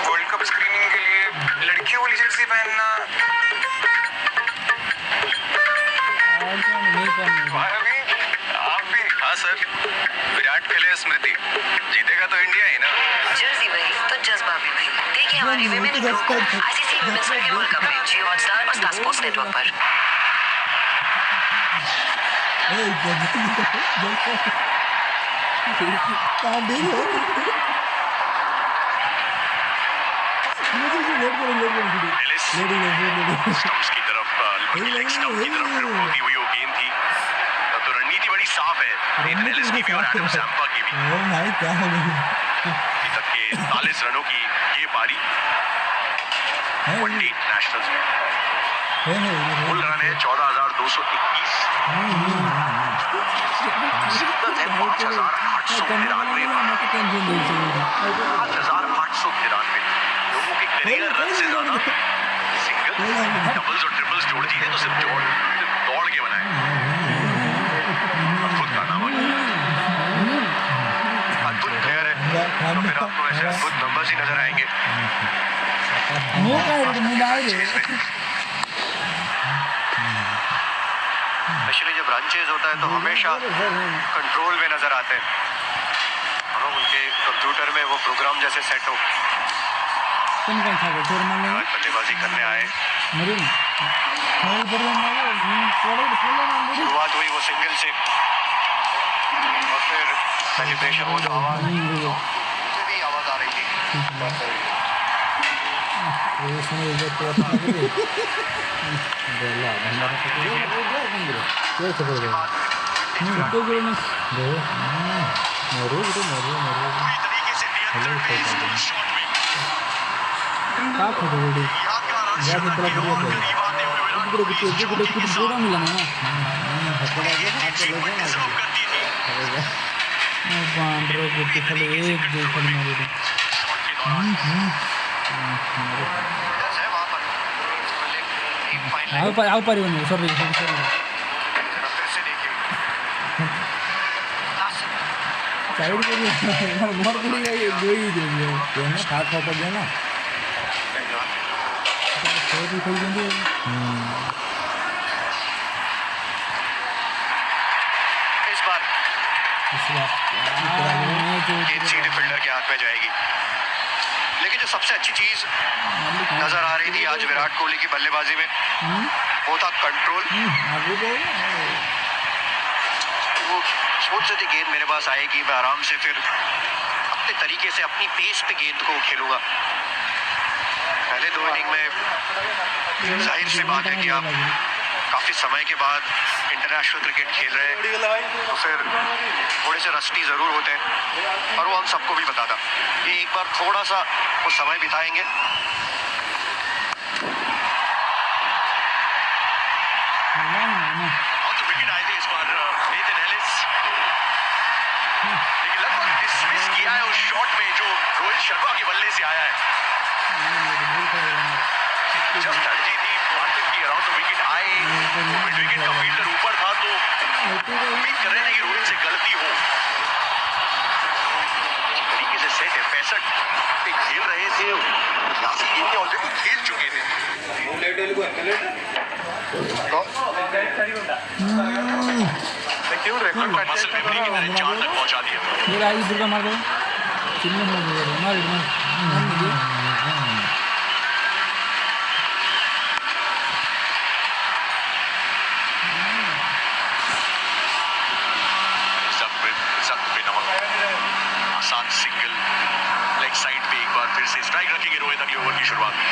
वर्ल्ड कप स्क्रीनिंग के लिए लड़कियों वाली जर्सी पहनना आप भी। हाँ सर, विराट खेले, स्मृति जीतेगा तो इंडिया ही ना। जर्सी वही तो जज्बा भी वही। देखिए हमारी विमेन ग्रुप को ICC women's cricket world cup में जियो हॉटस्टार और स्टार स्पोर्ट्स नेटवर्क पर। स्टंप्स की तरफ, लेग स्टंप की तरफ होती हुई वो गेंद थी। तो रणनीति बड़ी साफ है नेथन एलिस की भी और एडम जैम्पा की भी। अभी तक के 40 रनों की ये पारी वनडे इंटरनेशनल्स में। कुल रन है 14,221। शिद्दत है 5,893। 5,893 लोगों के करियर रन से ज्यादा सिंगल, डबल्स और ट्रिपल्स जोड़ दिए तो सिर्फ दौड़ के बनाए। अद्भुत कारनामा, अद्भुत प्लेयर है, तो फिर आपको ऐसे अद्भुत नंबर्स ही नजर आएंगे। स्पेशली जब रन चेज होता है तो हमेशा कंट्रोल में नजर आते हैं, उनके कंप्यूटर में वो प्रोग्राम जैसे सेट हो। कौन कौन था वो मारने आज बल्लेबाजी करने आए, मरीन मार पर शुरुआत हुई वो सिंगल से और फिर सेलिब्रेशन हो, जो आवाज भी आवाज आ रही थी। ये समय जो तो आता है बोला हमारा तो क्या सब हो गया तो जो में दो मरो पूरी तरीके से नियंत्रण में इसको शॉट में का फोटो वीडियो या तो थोड़ा वीडियो कर करीब आते हुए विराट कुछ पूरा मिला ना डिजर्व करती थी। बांड्रो गुट्टी खाली एक दो खाली मारे शॉट के दौरान है वहाँ पर एक फाइन लाइन आओ परिवन सॉरी फिर से देखिए साइड पे मोर पड़ी गई दो ही दे दिया ना खाट खाट गया ना तो भी खोल देंगे इस बार इस बात गेंद सीधे फील्डर के हाथ में जाएगी। लेकिन जो सबसे अच्छी चीज नजर आ रही थी आज विराट कोहली की बल्लेबाजी में वो था कंट्रोल। वो सोच रहे थे गेंद मेरे पास आएगी, मैं आराम से फिर अपने तरीके से अपनी पेस पे गेंद को खेलूंगा। पहले दो इनिंग में जाहिर सी बात है कि आप काफी समय के बाद इंटरनेशनल क्रिकेट खेल रहे हैं तो फिर थोड़े से रस्टी जरूर होते हैं और वो हम सबको भी पता था। ये एक बार थोड़ा सा वो समय बिताएंगे और तो विकेट आए थे इस बार नेथन एलिस, लेकिन लगभग डिसमिस किया है उस शॉट में जो रोहित शर्मा के बल्ले से आया है। जस्ट अर्जी थी मार्टिन की अराउंड विकेट आए, मिड विकेट का फील्डर ऊपर था तो उम्मीद कर रहे हैं कि रोहित से गलती हो। इस तरीके से सेट है 65 पे खेल रहे थे, यहाँ से ये ऑलरेडी खेल चुके थे। मसल मेमोरी की तरह चार तक पहुंचा दिया। मेरा आई दुर्गा मार दो चिन्ह हो गया मार आसान सिंगल लेग साइड पे एक बार फिर से स्ट्राइक रखेंगे रोहित अगले ओवर की शुरुआत में।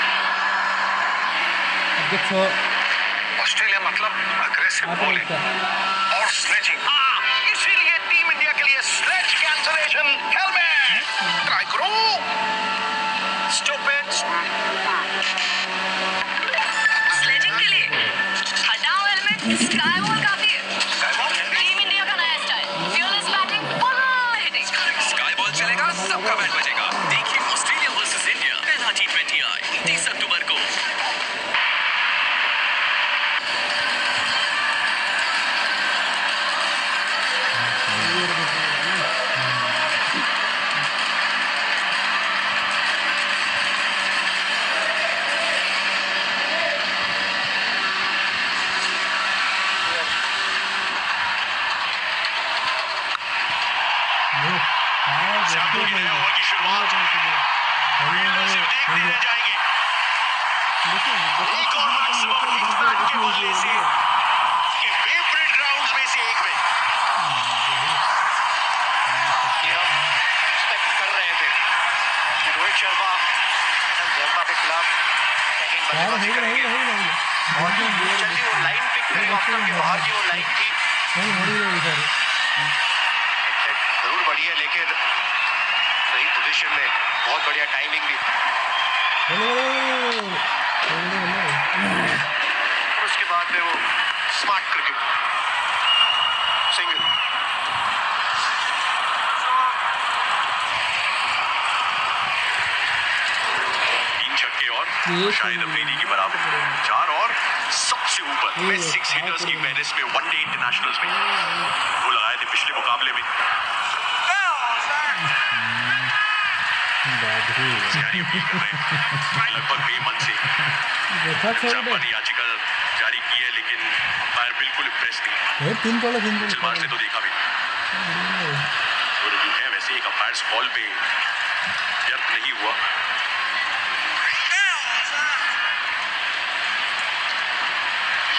ऑस्ट्रेलिया मतलब अग्रेसिव बॉलिंग और स्लेजिंग, इसीलिए टीम इंडिया के लिए स्लेज कैंसलेशन हेलमेट ट्राई करो। Stop it. स्लेजिंग के लिए हटाओ हेलमेट, स्काई बॉल काफी है। टीम इंडिया का नया style, fearless batting, full hitting. Sky ball चलेगा, सबका बैट बजेगा। देखिए ऑस्ट्रेलिया वर्सेस इंडिया पहला T20 आई 30 अक्टूबर को। नए ओवर की शुरुआत फील्डर से देखते रह जाएंगे। एक और रन सुबह के बल्ले से के फेवरेट राउंड्स में से एक में ये हम एक्सपेक्ट कर रहे थे कि रोहित शर्मा जर्मा के खिलाफ सेकंड बल्लेबाजी करेंगे और जल्दी वो लाइन पिक करी, ऑप्शन के बाहर की वो लाइन थी जरूर बढ़ी है लेकिन सही पोजीशन में, बहुत बढ़िया टाइमिंग भी। और उसके बाद में वो स्मार्ट क्रिकेट सिंगल। 3 छक्के और शाहिद अफरीदी की बराबर 4 और सबसे ऊपर में 6 हिटर्स की फेहरिस्त में वनडे इंटरनेशनल्स में वो लगाए थे पिछले मुकाबले में। लगभग बेमन से जापानी याचिका जारी की है लेकिन अंपायर बिल्कुल इम्प्रेस नहीं। ये 3 बॉल चिलमार से तो देखा भी नहीं। वो रिव्यू है वैसे एक अंपायर कॉल पे व्यर्थ नहीं हुआ।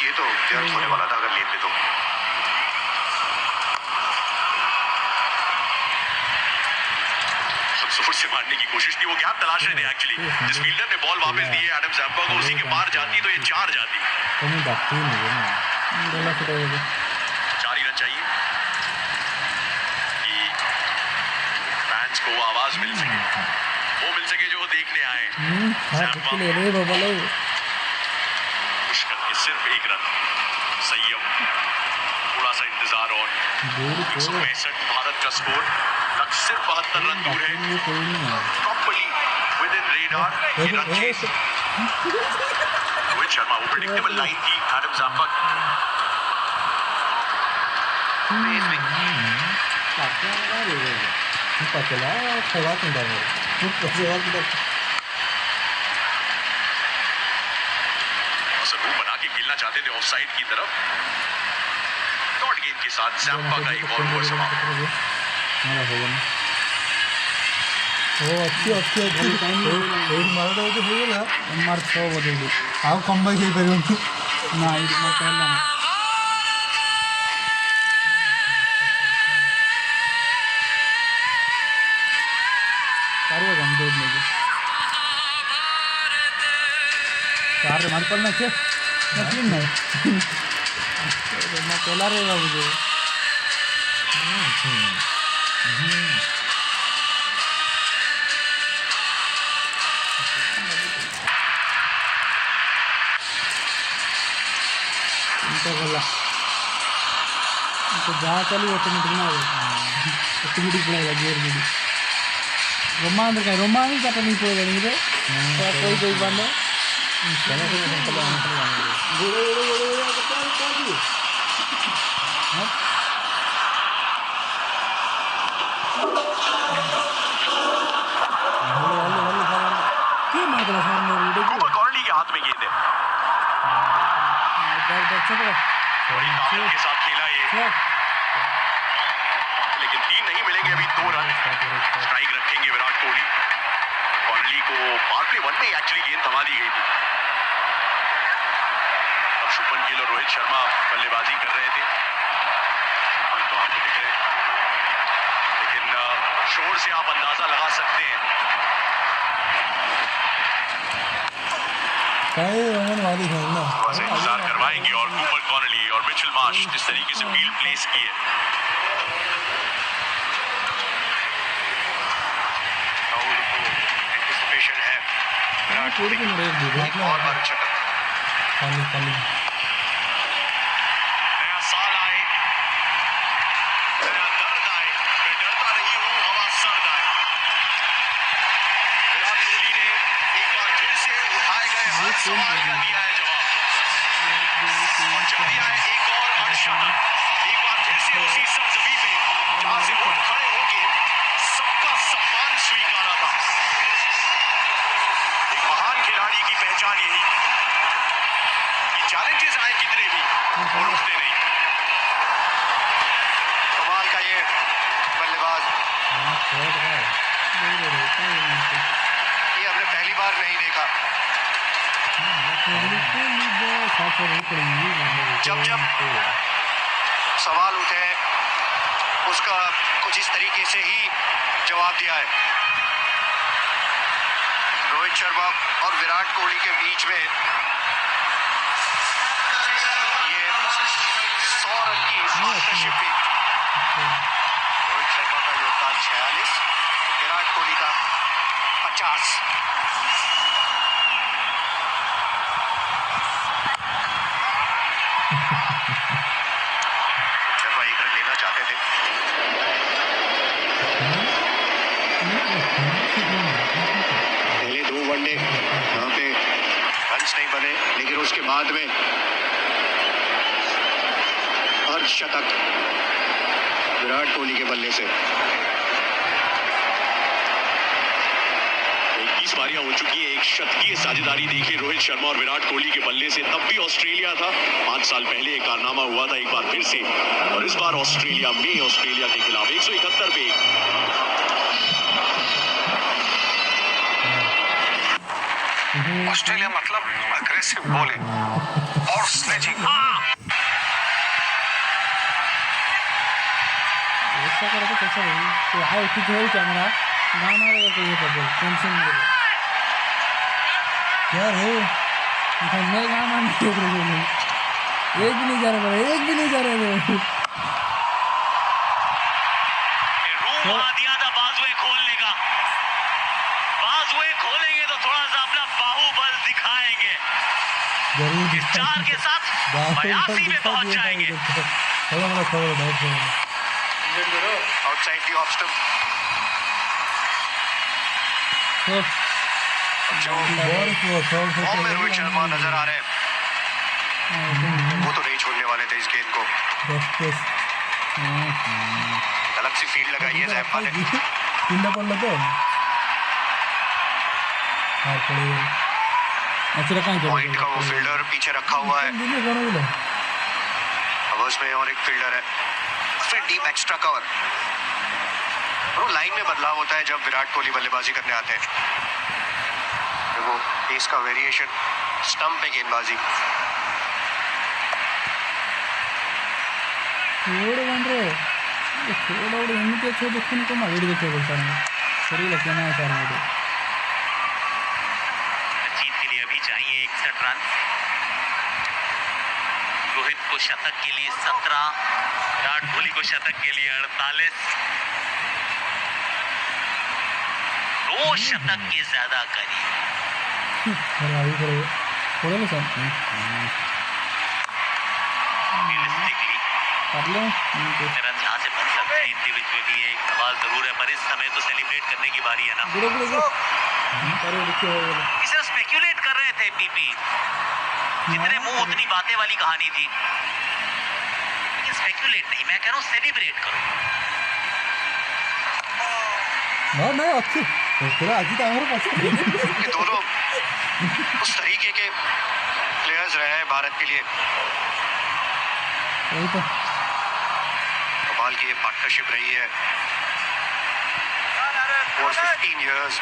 ये तो व्यर्थ होने वाला था अगर लेते तो। जोर से मारने की कोशिश थी, वो गैप तलाश रहे थे एक्चुअली। जिस फील्डर ने बॉल वापस दी है एडम जैम्पा को, उसी के पार जाती तो ये 4 जाती। 4 ही रन चाहिए कि फैंस को आवाज मिल सके, वो मिल सके जो देखने आए। मुश्किल है सिर्फ 1 रन, संयम, थोड़ा सा इंतजार और 165 भारत का स्कोर, लक्ष्य सिर्फ 72 रन दूर है। प्रॉपर्ली विद इन रेडार ये रन चेज। रोहित शर्मा वो प्रेडिक्टेबल लाइन थी एडम जैम्पा। रूम बना के खेलना चाहते थे ऑफसाइड की तरफ। डॉट गेंद के साथ जैम्पा का एक और ओवर समाप्त। ଆଉ କମ୍ବାଇକ୍ ହେଇପାରିବନି। ନା ଏଇଠି ମୋତେ ହେଲାନି। ପାରିବ କଣ ଦୌଡ଼ ନେଇକି? 4ରେ ମାରି ପାରିଲା ସେ ନା ଟିମ୍ ନାହିଁ ନା ପେଲାରେ ଭାବୁଛୁ। गला तो जहाँ चली ऑटोमेटिक ना ऑटोमेटिक पड़ेगा गेयर में रोमा अंदर का रोमा नहीं जाता नहीं पड़ेगा नहीं रे कोई कोई बंदा कॉर्नली के हाथ में गेंद है। बड़ी ताकत के साथ खेला ये, लेकिन 3 नहीं मिलेंगे अभी। 2 रन स्ट्राइक रखेंगे विराट कोहली। कॉर्नली को पावर प्ले 1 में एक्चुअली गेंद थमा दी गई थी। अब शुभमन गिल और रोहित शर्मा बल्लेबाजी कर रहे थे, तो आपको दिख रहे हैं, लेकिन शोर से आप अंदाजा लगा सकते हैं। इंतजार करवाएंगे और कूपर कॉर्नली और मिचेल मार्श जिस तरीके से फील्ड प्लेस की है। राहुल को एंटिसिपेशन है विराट कोहली की और शतक। नया साल आए, नया दर्द आए, मैं डरता नहीं हूँ, हवा सर्द आए। विराट कोहली ने एक बार फिर से उठाए गए हर सवाल का दिया है जवाब और जब दिया है एक और अर्धशतक। एक बार फिर से उसी सरजमी पे जहां से वो खड़े होके सबका सम्मान स्वीकारा था। एक महान खिलाड़ी की पहचान यही कि चैलेंजेस आए कितने भी वो रुकते नहीं। कमाल का ये बल्लेबाज, ये हमने पहली बार नहीं देखा। जब जब सवाल उठे उसका कुछ इस तरीके से ही जवाब दिया है। रोहित शर्मा और विराट कोहली के बीच में ये 100 रन की पार्टनरशिप भी। रोहित शर्मा का योगदान 46, विराट कोहली का 50। शर्मा 1 रन लेना चाहते थे। पहले 2 वनडे यहाँ पे रन्स नहीं बने, लेकिन उसके बाद में अर्धशतक विराट कोहली के बल्ले से। 21 पारी पारियां हो चुकी हैं, एक शतकीय साझेदारी देखिए रोहित शर्मा और विराट कोहली के बल्ले से। तब भी ऑस्ट्रेलिया था, 5 साल पहले एक कारनामा हुआ था एक बार फिर से, और इस बार ऑस्ट्रेलिया के खिलाफ 171 पे। ऑस्ट्रेलिया मतलब अग्रेसिव बॉलिंग और स्लेजिंग। ऐसा करो तो कैसा होगी? तो आए कि जो कैमरा ना मारेगा तो ये बोल टेंशन नहीं लेगा क्या है तो मैं कहाँ मान देख रही हूँ, एक भी नहीं जा रहा, एक भी नहीं जा रहा है। रूम वहां दिया था बाजुए खोलने का, बाजुए खोलेंगे तो थोड़ा सा अपना बाहुबल दिखाएंगे, जरूर इस 4 के साथ 82 में पहुंच जाएंगे। Outside the off stump. जो फॉर्म में रोहित शर्मा नजर आ रहे हैं, वो तो नहीं छोड़ने वाले थे इस गेंद को। अलग सी फील्ड लगाई है जैम्पा ने। కింద పడలతో पॉइंट का वो फील्डर पीछे रखा हुआ है, हवर्स में और एक फील्डर है, फिर डीप एक्स्ट्रा कवर। वो लाइन में बदलाव होता है जब विराट कोहली बल्लेबाजी करने आते हैं, वो पेस का वेरिएशन, स्टंप पे गेंदबाजी। ఎన్నికే చూపించుకుని మా వీడియో చూపిస్తాను सही लगता है सर मुझे। जीत के लिए अभी चाहिए 61 रन। रोहित को शतक के लिए 17, विराट कोहली को शतक के लिए 48। रोज शतक के ज्यादा करीब। रियलिस्टिकली रन यहाँ से बन सकते हैं, इंडिविजुअली एक सवाल जरूर है, पर इस समय तो सेलिब्रेट करने की बारी है ना। इसे स्पेक्यूलेट कर रहे थे पीपी, जितने मुंह उतनी बातें वाली कहानी थी, लेकिन स्पेक्यूलेट नहीं, मैं कह रहा हूँ सेलिब्रेट करो। ये दोनों उस तरीके के प्लेयर्स रहे हैं भारत के लिए। कमाल की ये पार्टनरशिप रही है for 15 years।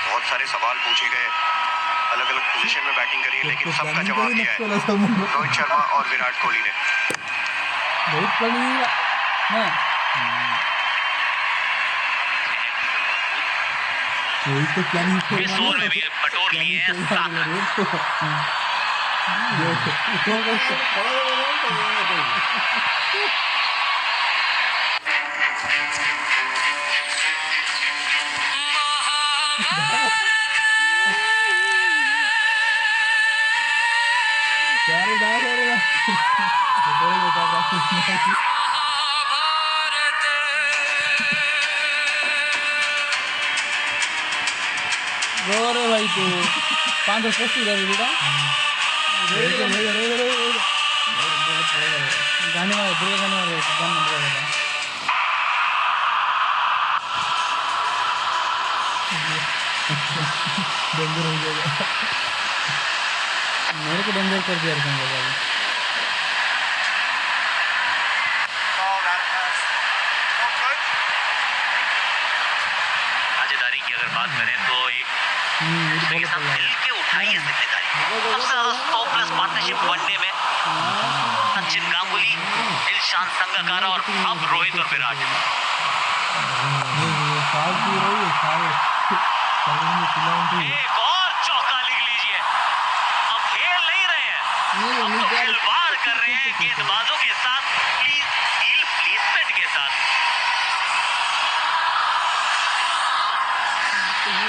बहुत सारे सवाल पूछे गए, अलग अलग पोजीशन में बैटिंग करी है, लेकिन सबका जवाब दिया है रोहित शर्मा और विराट कोहली ने। सोल में भी बटोर लिए हैं 7 रन। रे भाई तू 5 पोस्टी कर बेटा गाने वाले पूरे गाने वाले गाने वाले डेंजर हो जाएगा, मेरे को डेंजर कर दिया साझेदारी की अगर बात करें तो एक दूसरे के साथ मिल के उठाई है जिम्मेदारी। सबसे ज्यादा 100+ पार्टनरशिप वनडे में सचिन गांगुली, इल्शान संगकारा और अब रोहित और विराट। एक और चौका लिख लीजिए। अब खेल नहीं रहे हैं, अब तो खिलवाड़ कर रहे हैं गेंदबाजों के साथ, फील्ड प्लेसमेंट के साथ।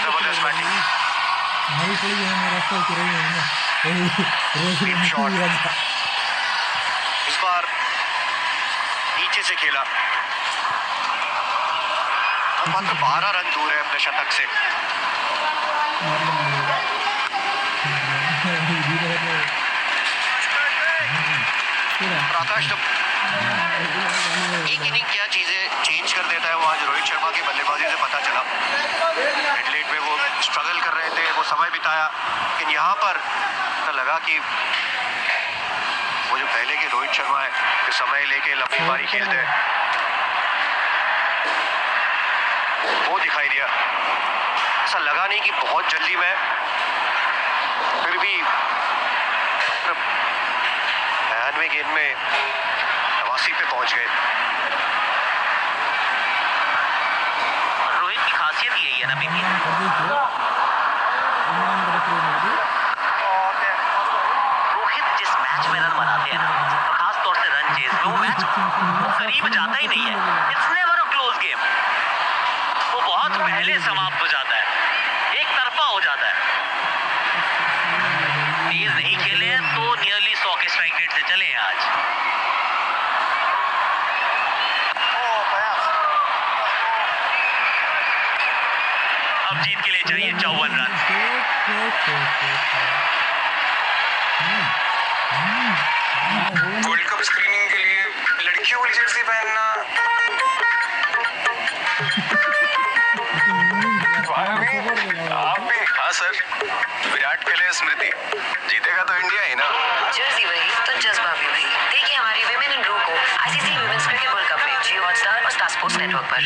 जबरदस्त बैटिंग। इस बार नीचे से खेला, मात्र 12 रन दूर है अपने शतक से। प्रकाश एक इनिंग क्या चीजें चेंज कर देता है वो आज रोहित शर्मा की बल्लेबाजी से पता चला। एडलेड में वो स्ट्रगल कर रहे थे, वो समय बिताया, लेकिन यहाँ पर तो लगा कि वो जो पहले के रोहित शर्मा है जो समय लेके लंबी पारी खेलते हैं वो दिखाई दिया। ऐसा लगा नहीं कि बहुत जल्दी में, फिर भी 92 गेंद में 89 पे पहुंच गए। रोहित की खासियत यही है ना बीपी, रोहित जिस मैच में रन बनाते हैं ना, और खास तौर से रन चेज में, वो मैच करीब जाता ही नहीं है। It's never a close game, वो बहुत पहले समाप्त हो जाता है, एक तरफा हो जाता है। तेज नहीं खेले हैं तो नियरली 100 के स्ट्राइक रेट से चले हैं आज। अब जीत के लिए चाहिए 54 रन। वर्ल्ड कप स्क्रीनिंग के लिए लड़कियों वाली जर्सी पहनना आप भी। हाँ सर, विराट के लिए स्मृति, जीतेगा तो इंडिया ही ना। जर्सी वही तो जज्बा भी वही। देखिए हमारी विमेन इन रो को ICC women's cricket world cup में जियो हॉटस्टार और स्टार स्पोर्ट्स नेटवर्क पर।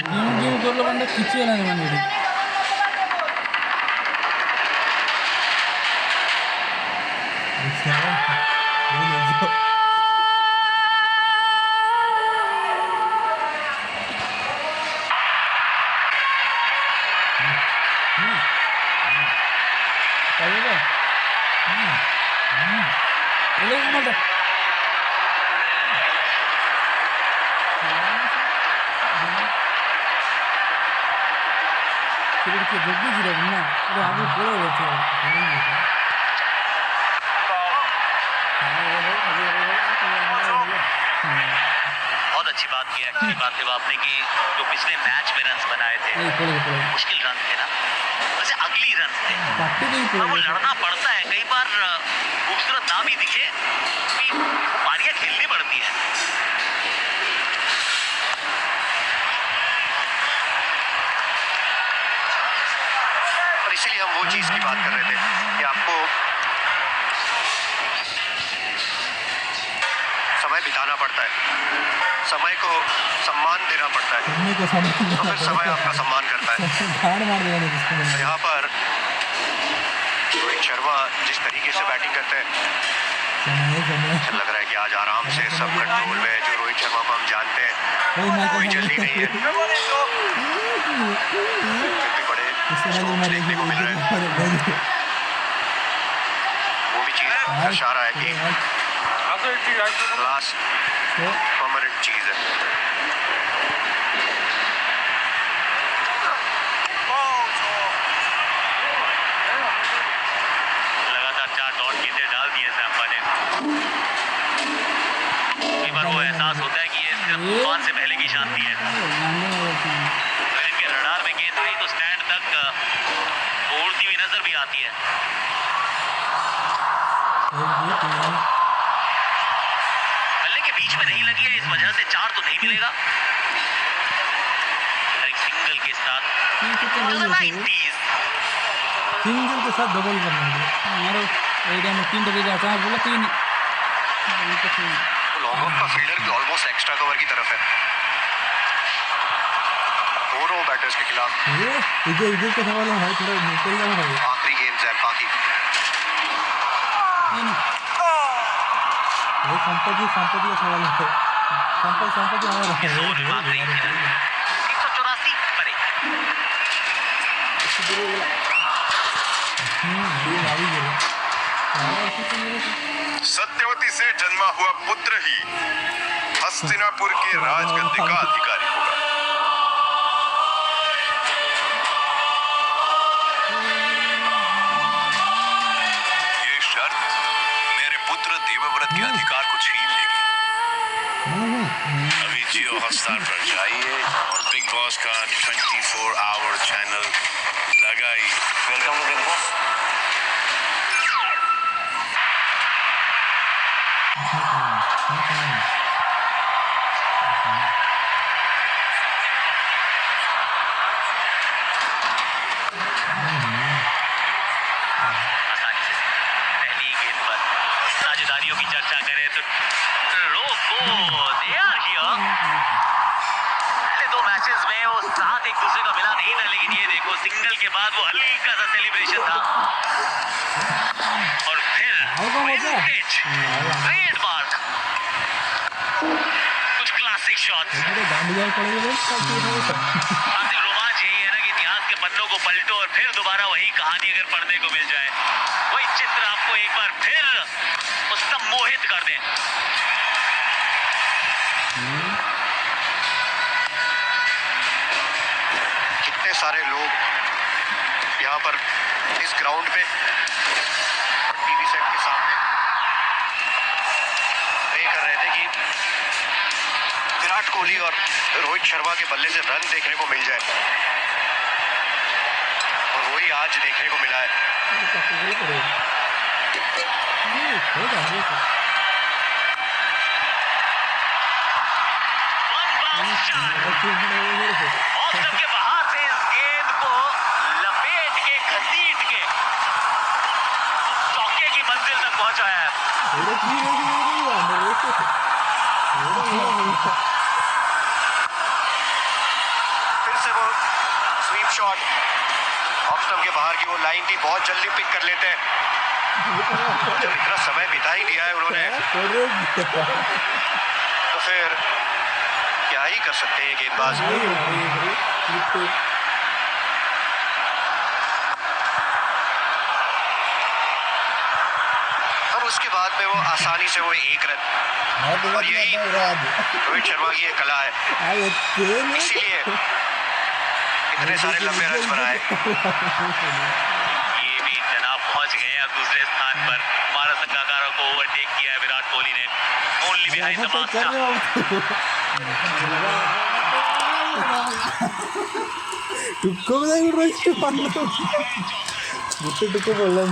बहुत अच्छी बात की एक्चुअली बात आपने कि जो पिछले मैच में रन बनाए थे मुश्किल रन थे ना, वैसे अगली रन थे और वो लड़ना पड़ता है कई बार, खूबसूरत ना भी दिखे पारियां खेलनी पड़ती है। और इसीलिए हम वो चीज की बात कर रहे थे कि आपको समय बिताना पड़ता है, समय को सम्मान देना पड़ता है, तो फिर समय आपका सम्मान करता है। तो यहाँ पर रोहित शर्मा जिस तरीके से बैटिंग करते हैं, अच्छा लग रहा है कि आज आराम से सब कंट्रोल में है। जो रोहित शर्मा को हम जानते हैं, कोई जल्दी नहीं है, फिर भी बड़े स्ट्रोक्स देखने को मिल रहे हैं। वो भी चीज दर्शा रहा है कि क्लास परमानेंट चीज है। लगातार 4 डॉट गेंदें डाल दिए सैम्पा ने। कई बार वो एहसास होता है कि ये सिर्फ तूफान से पहले की शांति है। तो इनके रडार में गेंद आई तो स्टैंड तक वो उड़ती हुई नजर भी आती है। बल्ले के बीच में नहीं लगी है, इस वजह से 4 तो नहीं मिलेगा। एक सिंगल के साथ सिंगल के साथ डबल करना है यार। एरिया में 3 डबल जाता है, बोला 3 लॉन्ग ऑफ का फील्डर भी ऑलमोस्ट एक्स्ट्रा कवर की तरफ है दोनों बैटर्स के खिलाफ। इधर का सवाल है थोड़ा निकल जाना है। आखिरी गेंद जैम्पा की। संपत्ति का सवाल है। संपत्ति हमारा है। 384 परे। सत्यवती से जन्मा हुआ पुत्र ही हस्तिनापुर के राजगद्दी का अधिकारी होगा। ये शर्त मेरे पुत्र देवव्रत के अधिकार को छीन लेगी। अभी जियो हॉटस्टार पर जाइए और बिग बॉस का 24 आवर चैनल लगाइए। Welcome to Bigg Boss. वो हल्का सा सेलिब्रेशन था और फिर रेड मार्क, कुछ क्लासिक शॉट्स। अंतिम रोमांच यही है ना कि इतिहास के पन्नों को पलटो और फिर दोबारा वही कहानी अगर पढ़ने को मिल जाए, वही चित्र आपको एक बार फिर सम्मोहित कर दे। कितने सारे लोग यहाँ पर इस ग्राउंड पे टीवी सेट के सामने प्रे कर रहे थे कि विराट कोहली और रोहित शर्मा के बल्ले से रन देखने को मिल जाए, और वही आज देखने को मिला है। ऑस्ट्रेलिया के बाहर से इस गेंद को लपेट के घसीट के चौके की मंजिल तक पहुंचाया है। फिर से वो स्वीप शॉट, ऑफ के बाहर की वो लाइन थी, बहुत जल्दी पिक कर लेते हैं। जब इतना समय बिता ही दिया है उन्होंने तो फिर क्या ही कर सकते हैं गेंदबाज। और उसके बाद में वो आसानी से वो एक रन, और यही रोहित शर्मा की ये कला है, इसीलिए इतने सारे लंबे रन बनाए। ये भी जनाब पहुंच गए हैं अब दूसरे स्थान पर। महाराज संगाकारा को ओवरटेक किया है विराट कोहली ने। Only behind the master. टुक्को में जाएगी रोहित शर्मा, टुक्को बोल रहा हूँ